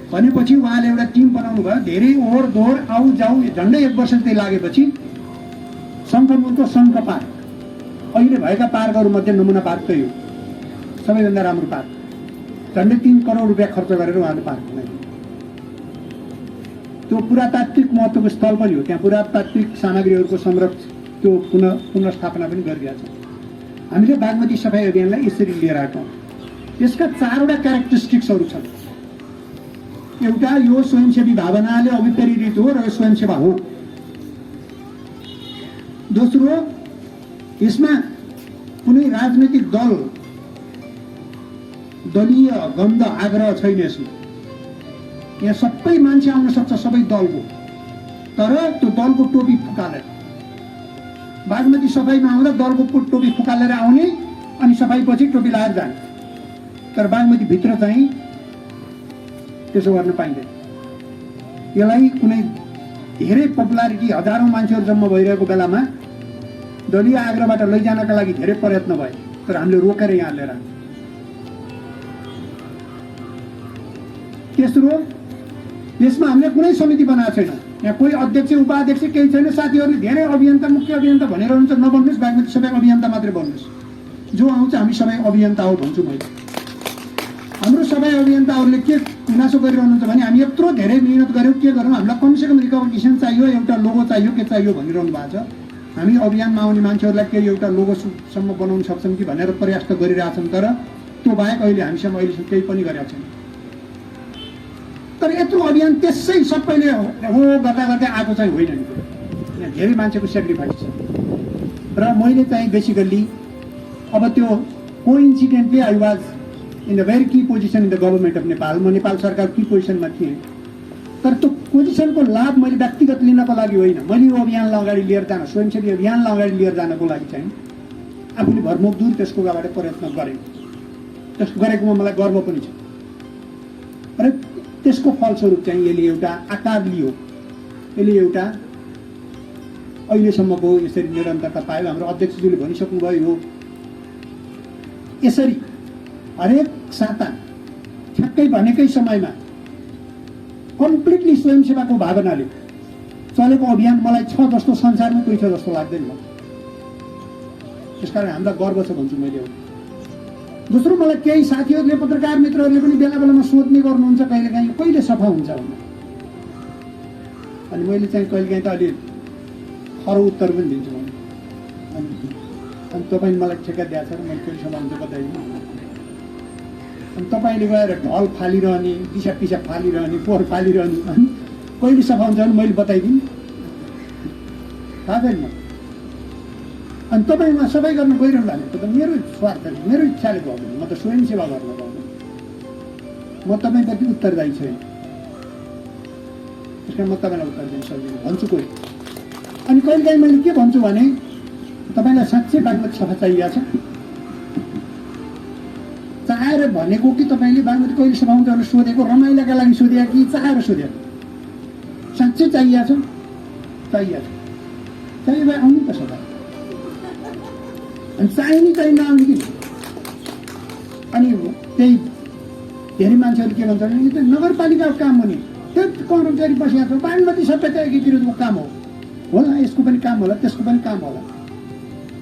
भनेपछि उहाँले एउटा टिम बनाउनु भयो। धेरै ओहोर दोहोर आउ जाउ झन्डै 1 वर्ष जति लागेपछि शङ्खमुलको शङ्ख पार्क अहिले भएका पार्कहरूमध्ये नमुना पार्क त्यही हो, सबैभन्दा राम्रो पार्क। झन्डै 3 करोड रुपियाँ खर्च गरेर उहाँले पार्क बनाइदियो। त्यो पुरातात्विक महत्त्वको स्थल पनि हो, त्यहाँ पुरातात्विक सामग्रीहरूको संरक्षण त्यो पुनर्स्थापना पनि गरिरहेको छ। हामीले बागमती सफाइ अभियानलाई यसरी लिएर आएका हौँ। यसका 4वटा क्यारेक्टरिस्टिक्सहरू छन्। एउटा यो स्वयंसेवी भावनाले अभिप्रेरित हो र यो स्वयंसेवा हो। दोस्रो, यसमा कुनै राजनैतिक दलीय गन्ध आग्रह छैन। यसमा यहाँ सबै मान्छे आउन सक्छ, सबै दलको, तर त्यो दलको टोपी फुकालेर बागमती सफाइमा आउँदा दलको टोपी फुकालेर आउने अनि सफाइपछि टोपी लगाएर जाने। तर बागमती भित्र चाहिँ त्यसो गर्न पाइँदैन। यसलाई कुनै धेरै पपुलारिटी हजारौँ मान्छेहरू जम्मा भइरहेको बेलामा दलीय आग्रहबाट लैजानका लागि धेरै प्रयत्न भए, तर हामीले रोकेर यहाँ लिएर आयौँ। तेस्रो, यसमा हामीले कुनै समिति बनाएको छैन। यहाँ कोही अध्यक्ष उपाध्यक्ष केही छैन। साथीहरूले धेरै अभियन्ता मुख्य अभियन्ता भनेर हुन्छ, नबन्नुहोस्, बागमती सबै अभियन्ता मात्रै बन्नुहोस्। जो आउँछ हामी सबै अभियन्ता हो भन्छु मैले। हाम्रो सबै अभियन्ताहरूले के गुनासो गरिरहनुहुन्छ भने हामी यत्रो धेरै मिहिनेत गऱ्यौँ, के गरौँ, हामीलाई कमसेकम रिकग्निसन चाहियो, एउटा लोगो चाहियो, के चाहियो भनिरहनु भएको छ। हामी अभियानमा आउने मान्छेहरूलाई केही एउटा लोगोसम्म बनाउन सक्छौँ कि भनेर प्रयास त गरिरहेछौँ, तर त्यो बाहेक अहिलेसम्म केही पनि गरेका छैन। तर यत्रो अभियान त्यसै सबैले हो गर्दा गर्दै आएको चाहिँ होइन नि। यहाँ धेरै मान्छेको सेक्रिफाइस छ र मैले चाहिँ बेसिकल्ली अब त्यो coincidentally I was in the very key position in the government of Nepal. म नेपाल सरकार की पोजिसनमा थिएँ, तर त्यो पोजिसनको लाभ मैले व्यक्तिगत लिनको लागि होइन, मैले यो अभियानलाई अगाडि लिएर जान, स्वयंसेवी अभियानलाई अगाडि लिएर जानको लागि चाहिँ आफूले भरमुख दूर त्यसको अगाडि प्रयत्न गरेँ। त्यसको गरेकोमा मलाई गर्व पनि छ र त्यसको फलस्वरूप चाहिँ यसले एउटा आकार लियो। यसले एउटा अहिलेसम्मको यसरी निरन्तरता पायो। हाम्रो अध्यक्षज्यूले भनिसक्नुभयो हो, यसरी हरेक साता ठ्याक्कै भनेकै समयमा कम्प्लिटली स्वयंसेवाको भावनाले चलेको अभियान मलाई छ जस्तो संसारमा कोही छ जस्तो लाग्दैन। त्यसकारण हामीलाई गर्व छ भन्छु मैले। दोस्रो, मलाई केही साथीहरूले पत्रकार मित्रहरूले पनि बेला बेलामा सोध्ने गर्नुहुन्छ कहिलेकाहीँ कहिले सफा हुन्छ भनेर, अनि मैले चाहिँ कहिलेकाहीँ त अलि खरो उत्तर पनि दिन्छु भने, अनि तपाईँले मलाई ठेक्का दिएको छ र मैले कहिले सफा हुन्छ बताइदिनु। अनि तपाईँले गएर ढल फालिरहने, दिसा पिसा फालिरहने, पोहोर फालिरहने, अनि कहिले सफा हुन्छ भने मैले बताइदिनु थाहा छैन। अनि तपाईँमा सबै गर्न गइरहनु भएको त मेरो स्वार्थले, मेरो इच्छाले गर्दैन, म त स्वयंसेवा गर्न गर्दैन, म तपाईँप्रति उत्तरदायी छैन। त्यस कारण म तपाईँलाई उत्तर दिन सक्दिनँ भन्छु कोही। अनि कहिलेकाहीँ मैले के भन्छु भने, तपाईँलाई साँच्चै बागमती सफा चाहिएको छ, चाहेर भनेको कि तपाईँले बागमती कहिले सफा हुन्छ भनेर सोधेको, रमाइलाका लागि सोधेको कि चाहेर सोधेको? साँच्चै चाहिएको छ? चाहिएको छ, चाहियो भए आउनु त सफा। अनि चाहिने चाहिँ नआउने कि। अनि त्यही धेरै मान्छेहरू के भन्छ भने यो त नगरपालिकाको काम हो नि, त्यो कर्मचारी बसिरहेको छ, बागमती सभ्यता एकीकृतको काम हो, होला यसको पनि काम होला, त्यसको पनि काम होला।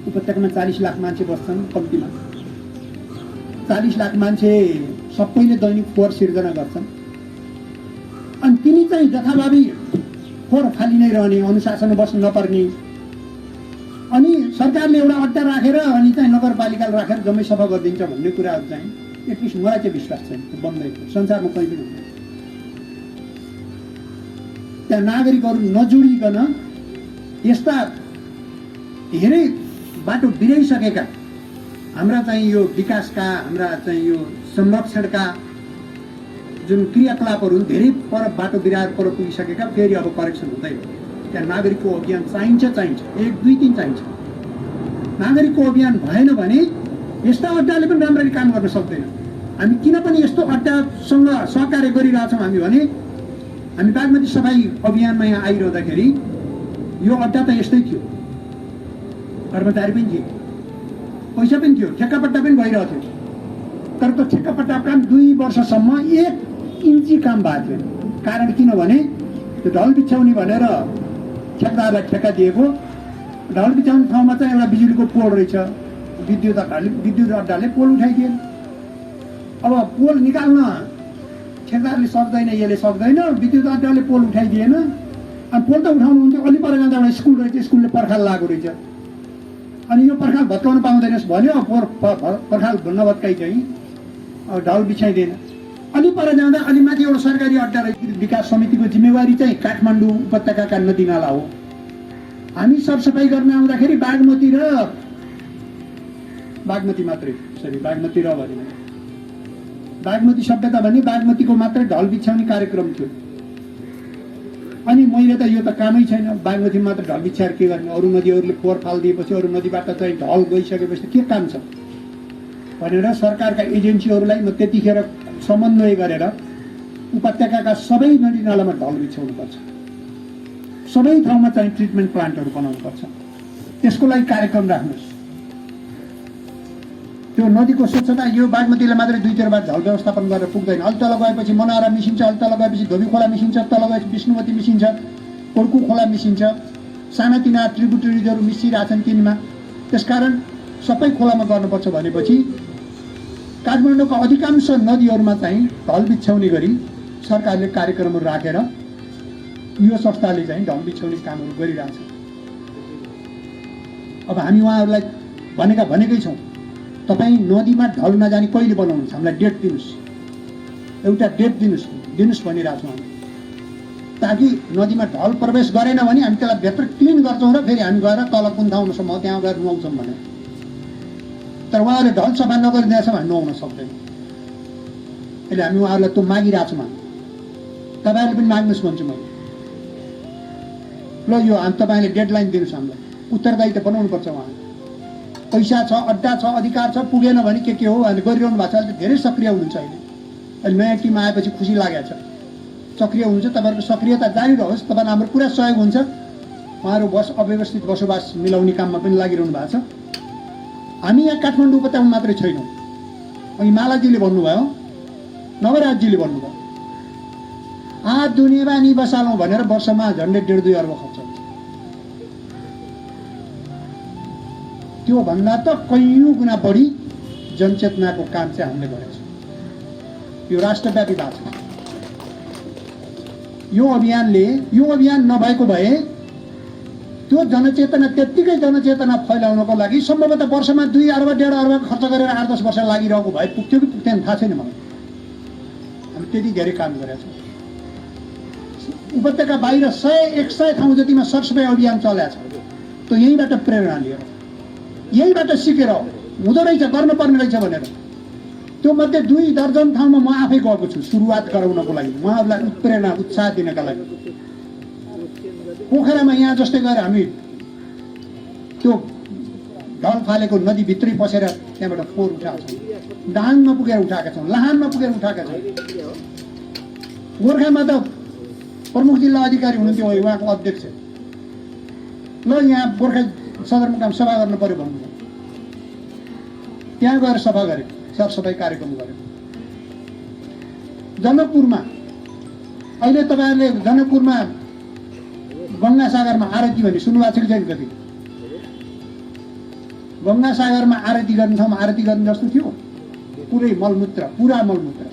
उपत्यकामा 40 लाख मान्छे बस्छन् कम्तीमा, 40 लाख मान्छे सबैले दैनिक फोहोर सिर्जना गर्छन्, अनि तिनी चाहिँ जथाभावी फोहोर फालि नै रहने, अनुशासनमा बस्नु नपर्ने, अनि सरकारले एउटा अड्डा राखेर अनि चाहिँ नगरपालिकाले राखेर जम्मै सफा गरिदिन्छ भन्ने कुराहरू चाहिँ एटलिस्ट मलाई चाहिँ विश्वास छैन, त्यो बन्दैन, संसारमा कहीँ पनि हुँदैन। त्यहाँ नागरिकहरू नजोडिकन यस्ता धेरै बाटो बिराइसकेका हाम्रा चाहिँ यो विकासका, हाम्रा चाहिँ यो संरक्षणका जुन क्रियाकलापहरू धेरै पर बाटो बिराएर पर पुगिसकेका, फेरि अब करेक्सन हुँदैन। त्यहाँ नागरिकको अभियान चाहिन्छ, 1, 2, 3 चाहिन्छ। नागरिकको अभियान भएन भने यस्ता अड्डाले पनि राम्ररी काम गर्न सक्दैन। हामी किन पनि यस्तो अड्डासँग सहकार्य गरिरहेछौँ हामी भने, हामी बागमती सफाई अभियानमा यहाँ आइरहँदाखेरि यो अड्डा त यस्तै थियो, कर्मचारी पनि थिए, पैसा पनि थियो, ठेक्कापट्टा पनि भइरहेको थियो, तर त्यो ठेक्कापट्टा काम 2 वर्षसम्म 1 इन्ची काम भएको थियो। कारण किनभने त्यो ढल बिछ्याउने भनेर ठेक्दारलाई ठेक्का दिएको, ढल बिछ्याउने ठाउँमा चाहिँ एउटा बिजुलीको पोल रहेछ, विद्युत अड्डाले पोल उठाइदिएन। अब पोल निकाल्न ठेक्दारले सक्दैन, यसले सक्दैन, विद्युत अड्डाले पोल उठाइदिएन। अनि पोल त उठाउनु हुन्थ्यो, अलि पर जाँदा एउटा स्कुल रहेछ, स्कुलले पर्खाल लागेको रहेछ, अनि यो पर्खाल भत्काउनु पाउँदैनस् भन्यो, पर्खाल नभत्काइ चाहिँ ढल बिछाइदिएन। अलि पर जाँदा अलि माथि एउटा सरकारी अड्डा रहेछ, विकास समितिको जिम्मेवारी चाहिँ काठमाडौँ उपत्यकाका नदीनाला हो। हामी सरसफाइ गर्न आउँदाखेरि बागमती मात्रै, बागमती र भने बागमती सभ्यता भने बागमतीको मात्रै ढल बिछ्याउने कार्यक्रम थियो। अनि मैले त यो त कामै छैन, बागमती मात्र ढल बिछ्याएर के गर्ने, अरू नदीहरूले फोहोर फालिदिएपछि, अरू नदीबाट चाहिँ ढल गइसकेपछि के काम छ भनेर सरकारका एजेन्सीहरूलाई म त्यतिखेर समन्वय गरेर उपत्यकाका सबै नदीनालामा ढल बिछ्याउनुपर्छ, सबै ठाउँमा चाहिँ ट्रिटमेन्ट प्लान्टहरू बनाउनुपर्छ, त्यसको लागि कार्यक्रम राख्नुहोस्। त्यो नदीको स्वच्छता यो बागमतीले मात्रै 2-3 बार ढल व्यवस्थापन गरेर पुग्दैन। अलि तल गएपछि मनहरा मिसिन्छ, अलि तल गएपछि धोबी खोला मिसिन्छ, तल गएपछि विष्णुवती मिसिन्छ, कोर्कु खोला मिसिन्छ, सानातिना ट्रिब्युटरिजहरू मिसिरहेछन् तिनमा। त्यसकारण सबै खोलामा गर्नुपर्छ भनेपछि काठमाडौँका अधिकांश नदीहरूमा चाहिँ ढल बिछ्याउने गरी सरकारले कार्यक्रमहरू राखेर यो संस्थाले चाहिँ ढल बिछ्याउने कामहरू गरिरहेछ। अब हामी उहाँहरूलाई भनेकै छौँ, तपाईँ नदीमा ढल नजाने कहिले बनाउनुहुन्छ, हामीलाई डेट दिनुहोस्, एउटा डेट दिनुहोस् भनिरहेको छौँ हामी, ताकि नदीमा ढल प्रवेश गरेन भने हामी त्यसलाई भित्र क्लिन गर्छौँ र फेरि हामी गएर तल कुन ठाउँसम्म त्यहाँ गएर नुहाउँछौँ भने। तर उहाँहरूले ढल सफा नगरिदिएसम्म हामी नुहाउन सक्दैन। अहिले हामी उहाँहरूलाई त्यो मागिरहेको छौँ, तपाईँहरूले पनि माग्नुहोस् भन्छु मैले। ल यो तपाईँले डेडलाइन दिनुहोस्, हामीलाई उत्तरदायी त बनाउनुपर्छ। उहाँ पैसा छ, अड्डा छ, अधिकार छ, पुगेन भने के हो अहिले गरिरहनु भएको छ। अहिले धेरै सक्रिय हुनुहुन्छ। अहिले नयाँ टिम आएपछि खुसी लागेको छ। सक्रिय हुन्छ, तपाईँहरूको सक्रियता जारी रहोस्, तपाईँलाई हाम्रो पुरा सहयोग हुन्छ। उहाँहरू अव्यवस्थित बसोबास मिलाउने काममा पनि लागिरहनु भएको छ। हामी यहाँ काठमाडौँ उपत्यकामा मात्रै छैनौँ। अघि मालाजीले भन्नुभयो, नवराजजीले भन्नुभयो, दुनियाँमा नि बसालौँ भनेर वर्षमा झन्डै 1.5-2 अर्ब खर्च हुन्छ। त्योभन्दा त कैयौँ गुणा बढी जनचेतनाको काम चाहिँ हामीले गरेको छौँ। यो राष्ट्रव्यापी भएको छ। यो अभियान नभएको भए त्यो जनचेतना, त्यत्तिकै जनचेतना फैलाउनको लागि सम्भवतः वर्षमा 2 अर्ब 1.5 अर्ब खर्च गरेर 8-10 वर्ष लागिरहेको भए पुग्थ्यो कि पुग्थेन थाहा छैन मलाई। हामी त्यति धेरै काम गरेका छौँ। उपत्यका बाहिर 100-100 ठाउँ जतिमा सरसफाइ अभियान चलेको छ। त्यो यहीँबाट प्रेरणा लिएर, यहीँबाट सिकेर हुँदो रहेछ, गर्नुपर्ने रहेछ भनेर। त्यो मध्ये 2 दर्जन ठाउँमा म आफै गएको छु सुरुवात गराउनको लागि, उहाँहरूलाई उत्प्रेरणा उत्साह दिनका लागि। पोखरामा यहाँ जस्तै गएर हामी त्यो ढल फालेको नदीभित्रै पसेर त्यहाँबाट फोहोर उठाएको छौँ। दाङमा पुगेर उठाएका छौँ, लाहानमा पुगेर उठाएका छौँ। गोर्खामा त प्रमुख जिल्ला अधिकारी हुनुहुन्थ्यो उहाँको अध्यक्ष, ल यहाँ गोर्खा सदरमुकाम सफा गर्नु पर्यो भन्नुभयो, त्यहाँ गएर सफा गरे, सरसफाइ कार्यक्रम गऱ्यो। जनकपुरमा अहिले तपाईँहरूले जनकपुरमा गङ्गासागरमा आरती भन्ने सुन्नुभएको छ कि छैन? कति गङ्गासागरमा आरती गर्ने ठाउँमा आरती गर्ने जस्तो थियो, पुरै मलमूत्र, पुरा मलमूत्र।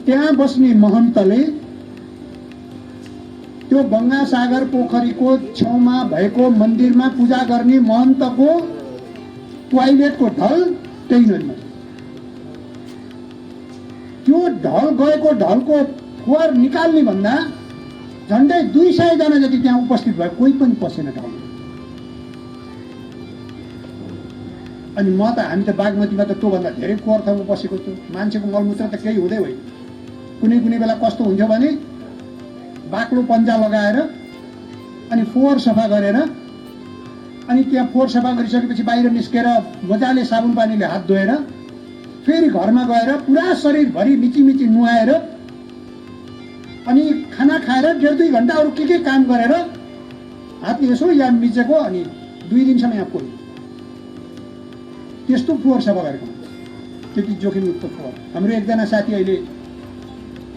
त्यहाँ बस्ने महन्तले त्यो गङ्गासागर पोखरीको छेउमा भएको मन्दिरमा पूजा गर्ने महन्तको टोयलेटको ढल त्यही नदीमा छ। त्यो ढल गएको ढलको फोहोर निकाल्ने भन्दा झन्डै 200 जना जति त्यहाँ उपस्थित भयो, कोही पनि पसेन ढल। अनि हामी त बागमतीमा त त्योभन्दा धेरै फोहोर ठाउँमा बसेको थियो। मान्छेको मलमूत्र त केही हुँदै होइन। कुनै बेला कस्तो हुन्थ्यो भने बाक्लो पन्जा लगाएर अनि फोहोर सफा गरेर, अनि त्यहाँ फोहोर सफा गरिसकेपछि बाहिर निस्केर मजाले साबुन पानीले हात धोएर फेरि घरमा गएर पुरा शरीरभरि मिची नुहाएर अनि खाना खाएर 1.5-2 घन्टा अरू के काम गरेर हातले यसो यहाँ मिचेको, अनि 2 दिनसम्म यहाँ पुग्यो। त्यस्तो फोहोर सफा गरेको, त्यति जोखिमयुक्त फोहोर। हाम्रो एकजना साथी अहिले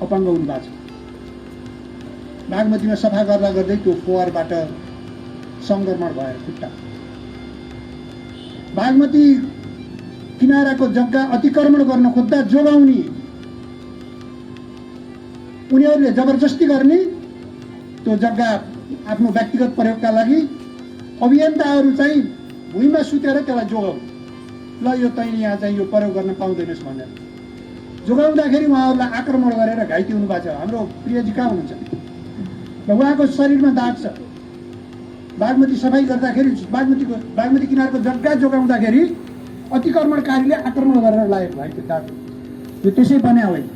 अपाङ्ग हुनुभएको छ। बागमतीमा सफा गर्दै त्यो फोहोरबाट सङ्क्रमण भएर खुट्टा। बागमती किनाराको जग्गा अतिक्रमण गर्न खोज्दा जोगाउने उनीहरूले जबरजस्ती गर्ने, त्यो जग्गा आफ्नो व्यक्तिगत प्रयोगका लागि अभियन्ताहरू चाहिँ भुइँमा सुतेर त्यसलाई जोगाउने, ल यो तैँले यहाँ चाहिँ यो प्रयोग गर्न पाउँदैनस् भनेर जोगाउँदाखेरि उहाँहरूलाई आक्रमण गरेर घाइते हुनुभएको छ। हाम्रो प्रियजी कहाँ हुनुहुन्छ र उहाँको शरीरमा दाग छ। बागमती सफाइ गर्दाखेरि बागमती किनारको जग्गा जोगाउँदाखेरि अतिक्रमणकारीले आक्रमण गरेर लागेको भाइ त्यो दाग। यो त्यसै बन्या होइन,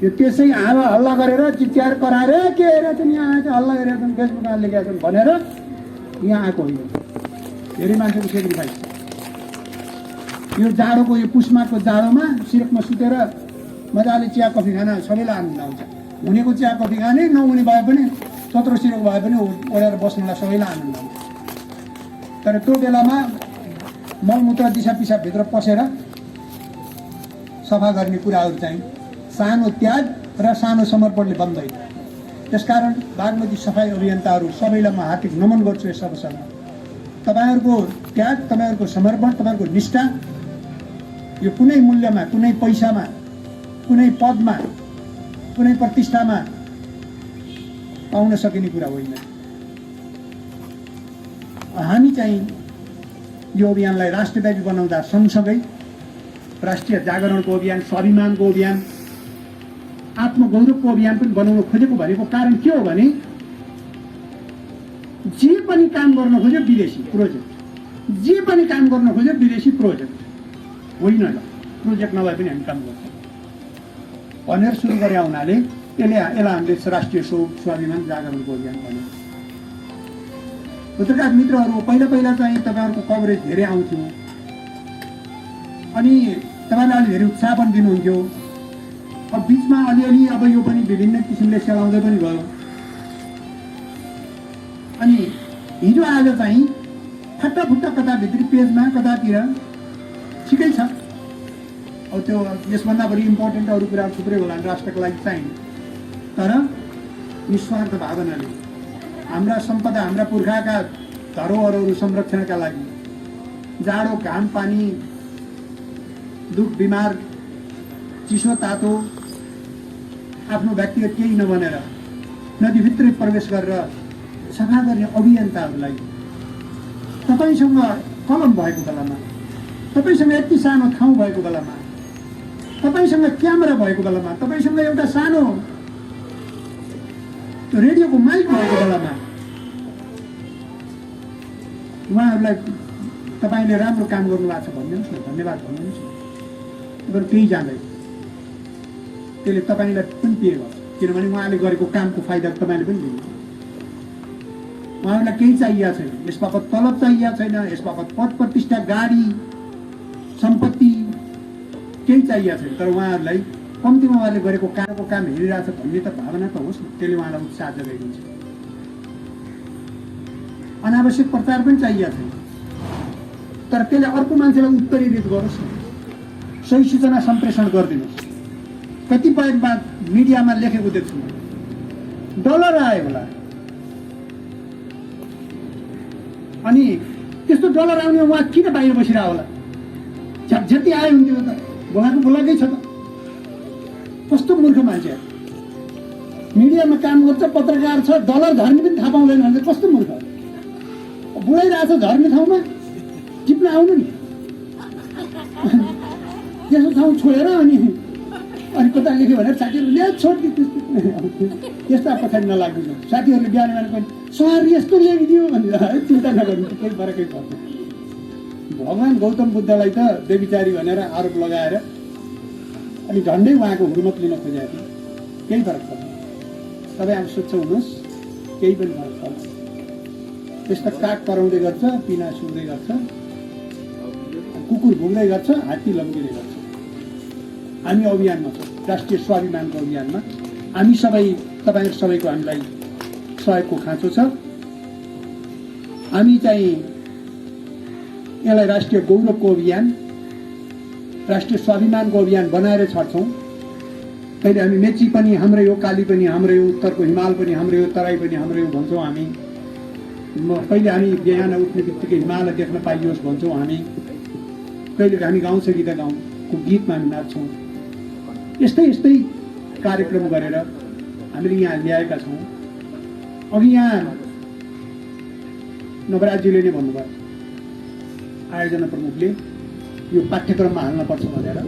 यो त्यसै हल्ला गरेर चिच्यार कराएर के हेरेको छन् यहाँ आएर हल्ला गरेका छन्, फेसबुकमा लेखेका छन् भनेर यहाँ आएको होइन। धेरै मान्छेको सेक्रिफाइस छ। यो जाडोको, यो पुसमाको जाडोमा सिरकमा सुतेर मजाले चिया कफी खान सबैलाई आनन्द आउँछ। हुनेको चिया कफी खाने, नहुने भए पनि 17 सिरक भए पनि ओढेर बस्नुलाई सबैलाई आनन्द आउँछ। तर त्यो बेलामा मलमूत्र दिशा पिसाबभित्र पसेर सफा गर्ने कुराहरू चाहिँ सानो त्याग र सानो समर्पणले बन्दैन। त्यसकारण बागमती सफाइ अभियन्ताहरू सबैलाई म हार्दिक नमन गर्छु। यस अवसरमा तपाईँहरूको त्याग, तपाईँहरूको समर्पण, तपाईँहरूको निष्ठा यो कुनै मूल्यमा, कुनै पैसामा, कुनै पदमा, कुनै प्रतिष्ठामा पाउन सकिने कुरा होइन। हामी चाहिँ यो अभियानलाई राष्ट्रव्यापी बनाउँदा सँगसँगै राष्ट्रिय जागरणको अभियान, स्वाभिमानको अभियान, आत्मगौरवको अभियान पनि बनाउन खोजेको भनेको कारण के हो भने जे पनि काम गर्न खोज्यो विदेशी प्रोजेक्ट, जे पनि काम गर्न खोज्यो विदेशी प्रोजेक्ट होइन, प्रोजेक्ट नभए पनि हामी काम गर्छौँ भनेर सुरु गरे हुनाले यसलाई हामीले राष्ट्रिय स्वाभिमान जागरणको अभियान भन्यो। पत्रकार मित्रहरू, पहिला चाहिँ तपाईँहरूको कभरेज धेरै आउँथ्यो अनि तपाईँले अलि धेरै उत्साह पनि दिनुहुन्थ्यो। अब बिचमा अलिअलि अब यो पनि विभिन्न किसिमले सेलाउँदै पनि गयो। अनि हिजो आज चाहिँ फट्टाफुट्टा कता भित्री पेजमा कतातिर ठिकै छ। अब त्यो यसभन्दा बढी इम्पोर्टेन्ट अरू कुरा थुप्रै होला राष्ट्रको लागि चाहिने, तर निस्वार्थ भावनाले हाम्रा सम्पदा, हाम्रा पुर्खाका धरोहरहरू संरक्षणका लागि जाडो घाम पानी दुख बिमार चिसो तातो आफ्नो व्यक्तिगत केही नबनेर नदीभित्रै प्रवेश गरेर सफा गर्ने अभियन्ताहरूलाई तपाईँसँग कलम भएको बेलामा, तपाईँसँग यति सानो ठाउँ भएको बेलामा, तपाईँसँग क्यामेरा भएको बेलामा, तपाईँसँग एउटा सानो रेडियोको माइक भएको बेलामा उहाँहरूलाई तपाईँले राम्रो काम गर्नुभएको छ भनिदिनुहोस् न, धन्यवाद भनिदिनुहोस् न। तर केही जाँदैन, त्यसले तपाईँलाई पनि पे गर्छ, किनभने उहाँले गरेको कामको फाइदा तपाईँले पनि लिनु। उहाँहरूलाई केही चाहिएको छैन, यस बापत तलब चाहिएको छैन, यस बापत पद प्रतिष्ठा गाडी सम्पत्ति केही चाहिएको छैन, तर उहाँहरूलाई कम्तीमा उहाँले गरेको काम हेरिरहेछ भन्ने त भावना त होस् न, त्यसले उहाँलाई उत्साह जगाइदिन्छ। अनावश्यक प्रचार पनि चाहिएको छैन, तर त्यसले अर्को मान्छेलाई उत्तरीकृत गरोस् न, सही सूचना सम्प्रेषण गरिदिनुहोस्। कतिपय बात मिडियामा लेखेको देख्छु, डलर आयो होला, अनि त्यस्तो डलर आउने उहाँ किन बाहिर बसिरह होला, झ्याटी आयो हुन्थ्यो त, बोलाएकै छ त। कस्तो मूर्ख मान्छे, मिडियामा काम गर्छ, पत्रकार छ, डलर झर्ने पनि थाहा पाउँदैन भने कस्तो मूर्ख। बोलाइरहेछ झर्ने ठाउँमा टिप्न आउनु नि, त्यसो ठाउँ छोडेर अनि कता लेख्यो भनेर साथीहरूले ल्या छोड्यो, त्यस्ता पछाडि नलागिदिनु। साथीहरूले बिहान पनि सर यस्तो लेखिदियो भनेर चिन्ता नगर्नु, केही फरकै पर्छ। भगवान् गौतम बुद्धलाई त बेविचारी भनेर आरोप लगाएर अनि झन्डै उहाँको हुर्मत लिन खोजेको थियो, केही फरक पर्छ। तपाईँ अब स्वच्छ हुनुहोस्, केही पनि फरक पर्छ। त्यस्तो काग कराउँदै गर्छ, पिना सुन्दै गर्छ, कुकुर भुक्दै गर्छ, हात्ती लम्किँदै गर्छ। हामी अभियानमा छौँ, राष्ट्रिय स्वाभिमानको अभियानमा। हामी सबै, तपाईँहरू सबैको हामीलाई सहयोगको खाँचो छ। हामी चाहिँ यसलाई राष्ट्रिय गौरवको अभियान, राष्ट्रिय स्वाभिमानको अभियान बनाएर छाड्छौँ। कहिले हामी मेची पनि हाम्रै हो, काली पनि हाम्रै हो, उत्तरको हिमाल पनि हाम्रै हो, तराई पनि हाम्रै हो भन्छौँ हामी। कहिले हामी बिहान उठ्ने बित्तिकै हिमालय देख्न पाइयोस् भन्छौँ हामी। कहिले हामी गाउँछ गीत गाउँको गीतमा हामी नाच्छौँ। यस्तै यस्तै कार्यक्रम गरेर हामीले यहाँ ल्याएका छौँ। अघि यहाँ नवराजजीले नै भन्नुभयो, आयोजना प्रमुखले यो पाठ्यक्रममा हाल्नुपर्छ भनेर।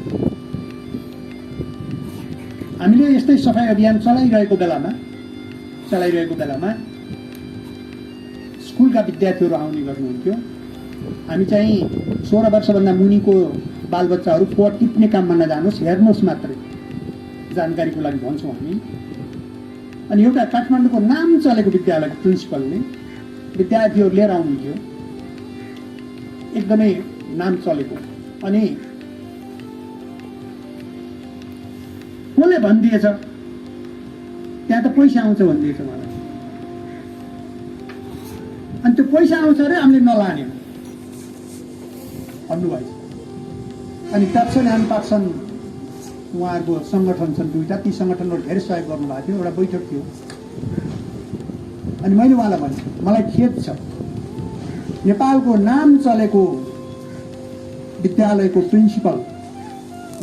हामीले यस्तै सफाई अभियान चलाइरहेको बेलामा स्कुलका विद्यार्थीहरू आउने गर्नुहुन्थ्यो। हामी चाहिँ 16 वर्षभन्दा मुनिको बालबच्चाहरू फोहोर टिप्ने काममा नजानुहोस्, हेर्नुहोस् मात्रै, जानकारीको लागि भन्छौँ हामी। अनि एउटा काठमाडौँको नाम चलेको विद्यालयको प्रिन्सिपलले विद्यार्थीहरू लिएर आउनुहुन्थ्यो, एकदमै नाम चलेको। अनि कसले भनिदिएछ त्यहाँ त पैसा आउँछ भनिदिएछ मलाई, अनि त्यो पैसा आउँछ अरे हामीले नलाने भन्नुभएछ। अनि प्याप्सन एन्ड पाक्सन उहाँहरूको सङ्गठन छन् दुईवटा, ती सङ्गठनहरू धेरै सहयोग गर्नुभएको थियो। एउटा बैठक थियो, अनि मैले उहाँलाई भने मलाई खेद छ, नेपालको नाम चलेको विद्यालयको प्रिन्सिपल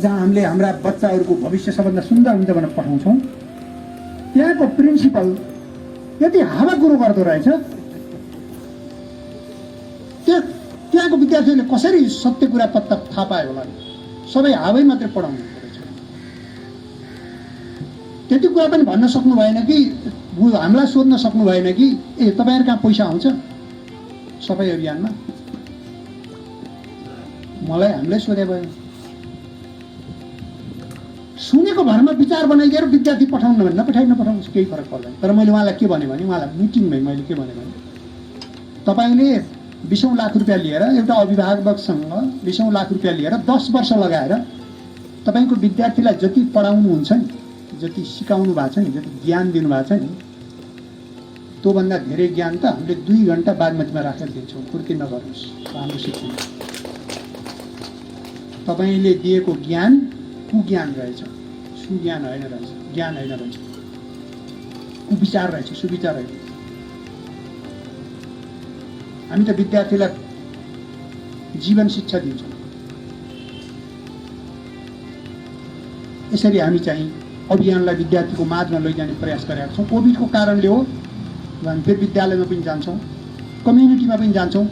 जहाँ हामीले हाम्रा बच्चाहरूको भविष्य सबभन्दा सुन्दर हुन्छ भनेर पठाउँछौँ, त्यहाँको प्रिन्सिपल यति हावा कुरो गर्दो रहेछ। त्यहाँको विद्यार्थीहरूले कसरी सत्य कुरा पत्ता थाहा पायो होला, सबै हावै मात्रै पढाउनु रहेछ। त्यति कुरा पनि भन्न सक्नु भएन कि, हामीलाई सोध्न सक्नु भएन कि ए तपाईँहरू कहाँ पैसा आउँछ सफाई अभियानमा। मलाई हामीलाई सोधे भयो, सुनेको भरमा विचार बनाइदिएर विद्यार्थी पठाउनु भने नपठाउनुहोस्, केही फरक पर्दैन। तर मैले उहाँलाई के भने उहाँलाई मिटिङमै मैले के भने तपाईँले 20 लाख रुपियाँ लिएर एउटा अभिभावकसँग 20 लाख रुपियाँ लिएर 10 वर्ष लगाएर तपाईँको विद्यार्थीलाई जति पढाउनुहुन्छ नि, जति सिकाउनु भएको छ नि, जति ज्ञान दिनुभएको छ नि, त्योभन्दा धेरै ज्ञान त हामीले 2 घन्टा बागमतीमा राखेर दिन्छौँ। फुर्ती नगर्नुहोस्, हाम्रो शिक्षण तपाईँले दिएको ज्ञान कुज्ञान रहेछ, सुज्ञान होइन रहेछ, ज्ञान होइन रहेछ, कुविचार रहेछ, सुविचार होइन। हामी त विद्यार्थीलाई जीवन शिक्षा दिन्छौँ। यसरी हामी चाहिँ अभियानलाई विद्यार्थीको माझमा लैजाने प्रयास गरेका छौँ। कोभिडको कारणले हो, हामी फेरि विद्यालयमा पनि जान्छौँ, कम्युनिटीमा पनि जान्छौँ।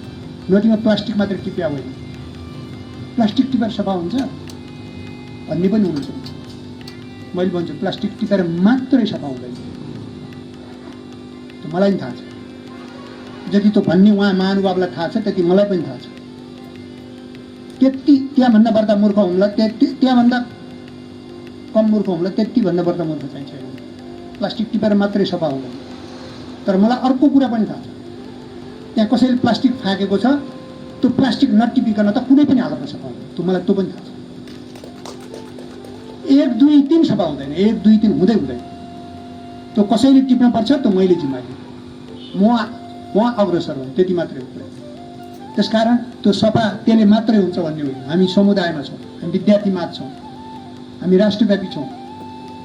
नदीमा प्लास्टिक मात्रै टिप्या होइन, प्लास्टिक टिपेर सफा हुन्छ भन्ने पनि हुनुहुन्छ। मैले भन्छु प्लास्टिक टिपेर मात्रै सफा हुँदैन, त्यो मलाई पनि थाहा छ। जति त्यो भन्ने उहाँ महानुभावलाई थाहा छ त्यति मलाई पनि थाहा छ। त्यति त्यहाँभन्दा बढ्दा मूर्ख हुनुलाई, त्यहाँभन्दा कम मूर्ख हुनुलाई त्यतिभन्दा बढ्दा मूर्ख चाहिँ छैन। प्लास्टिक टिपेर मात्रै सफा हुँदैन। तर मलाई अर्को कुरा पनि थाहा छ, त्यहाँ कसैले प्लास्टिक फ्याँकेको छ, त्यो प्लास्टिक नटिपिकन त कुनै पनि हालतमा सफा हुँदैन। त्यो मलाई त्यो पनि थाहा छ। 1 2 3 सफा हुँदैन, 1 2 3 हुँदै हुँदैन। त्यो कसैले टिप्नुपर्छ, त्यो मैले जिम्मा लिएँ, म अग्रसर हुँ, त्यति मात्रै हो। त्यसकारण त्यो सफा त्यसले मात्रै हुन्छ भन्ने होइन। हामी समुदायमा छौँ, हामी विद्यार्थी माझ छौँ, हामी राष्ट्रव्यापी छौँ,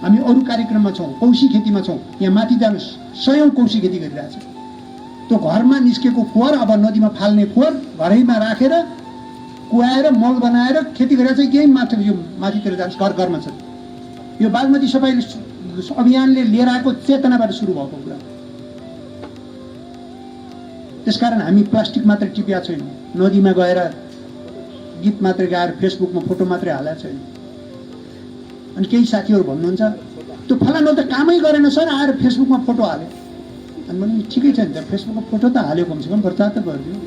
हामी अरू कार्यक्रममा छौँ, कौशी खेतीमा छौँ। यहाँ माथि जानुहोस्, 100औं कौशी खेती गरिरहेछ। त्यो घरमा निस्केको फोहोर अब नदीमा फाल्ने फोहोर घरैमा राखेर कुहाएर मल बनाएर खेती गरेर चाहिँ केही मात्र यो माथितिर जानुहोस्, घर घरमा छ। यो बागमती सफाई अभियानले लिएर आएको चेतनाबाट सुरु भएको कुरा। त्यसकारण हामी प्लास्टिक मात्रै टिपिया छैनौँ, नदीमा गएर गीत मात्रै गाएर फेसबुकमा फोटो मात्रै हालेको छैन। अनि केही साथीहरू भन्नुहुन्छ त्यो फलानु त कामै गरेन सर, आएर फेसबुकमा फोटो हाल्यो। अनि मैले ठिकै छ नि त, फेसबुकमा फोटो त हाल्यो, कमसेकम प्रचार त गरिदियो।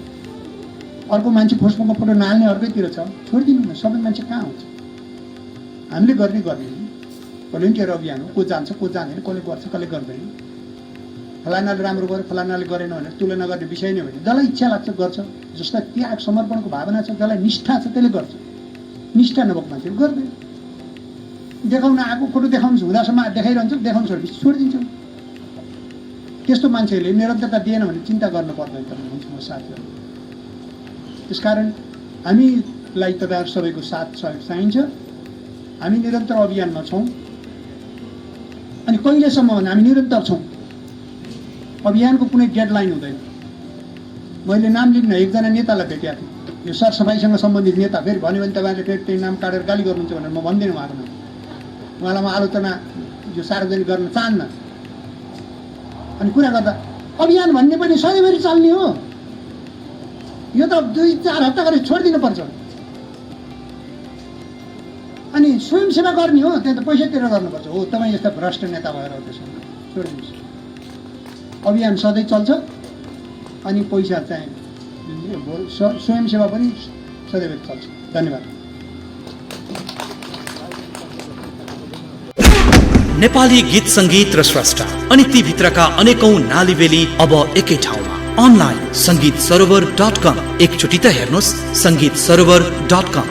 अर्को मान्छे फेसबुकमा फोटो नहाल्ने अर्कैतिर छ, छोडिदिनु न। सबै मान्छे कहाँ हुन्छ? हामीले गर्ने भोलिन्टियर अभियान हो। को जान्छ, को जाँदैन, कसले गर्छ, कसले गर्दैन। फलानाले राम्रो गर्यो, फलानाले गरेन भनेर तुलना गर्ने विषय नै होइन। जसलाई इच्छा लाग्छ गर्छ, जसलाई त्याग समर्पणको भावना छ, जसलाई निष्ठा छ त्यसले गर्छ। निष्ठा नभएको मान्छेले गर्दैन। देखाउन आएको फोटो देखाउनु हुँदासम्म देखाइरहन्छ, देखाउनु छोडेपछि छोडिदिन्छौँ। त्यस्तो मान्छेहरूले निरन्तरता दिएन भने चिन्ता गर्नु पर्दैन भन्छु म साथीहरू। त्यसकारण हामीलाई तपाईँहरू सबैको साथ सहयोग चाहिन्छ। हामी निरन्तर अभियानमा छौँ। अनि कहिलेसम्म भने हामी निरन्तर छौँ। अभियानको कुनै डेडलाइन हुँदैन। मैले नाम लिन्न, एकजना नेतालाई भेटेको थिएँ, यो सरसफाइसँग सम्बन्धित नेता। फेरि भन्यो भने तपाईँहरूले फेरि त्यही नाम काटेर गाली गर्नुहुन्छ भनेर म भन्दिनँ उहाँको नाम। उहाँलाई म आलोचना यो सार्वजनिक गर्न चाहन्न। अनि कुरा गर्दा अभियान भन्ने पनि सधैँभरि चल्ने हो, यो त 2-4 हप्ता गरी छोडिदिनु पर्छ। अनि स्वयंसेवा गर्ने हो, त्यहाँ त पैसा तिरेर गर्नुपर्छ। हो, तपाईँ यस्ता भ्रष्ट नेता भएर त्यसो छोडिदिनुहोस्। अभियान सधैँ चल्छ। अनि पैसा चाहिँ स्वयंसेवा पनि सधैँभरि चल्छ। धन्यवाद। नेपाली गीत संगीत र स्रष्टा अनि ती भित्रका अनेकौं नालीबेली अब एकै ठाउँमा। अनलाइन संगीतसरोवर.com। एकचोटि त हेर्नुहोस्, संगीतसरोवर.com।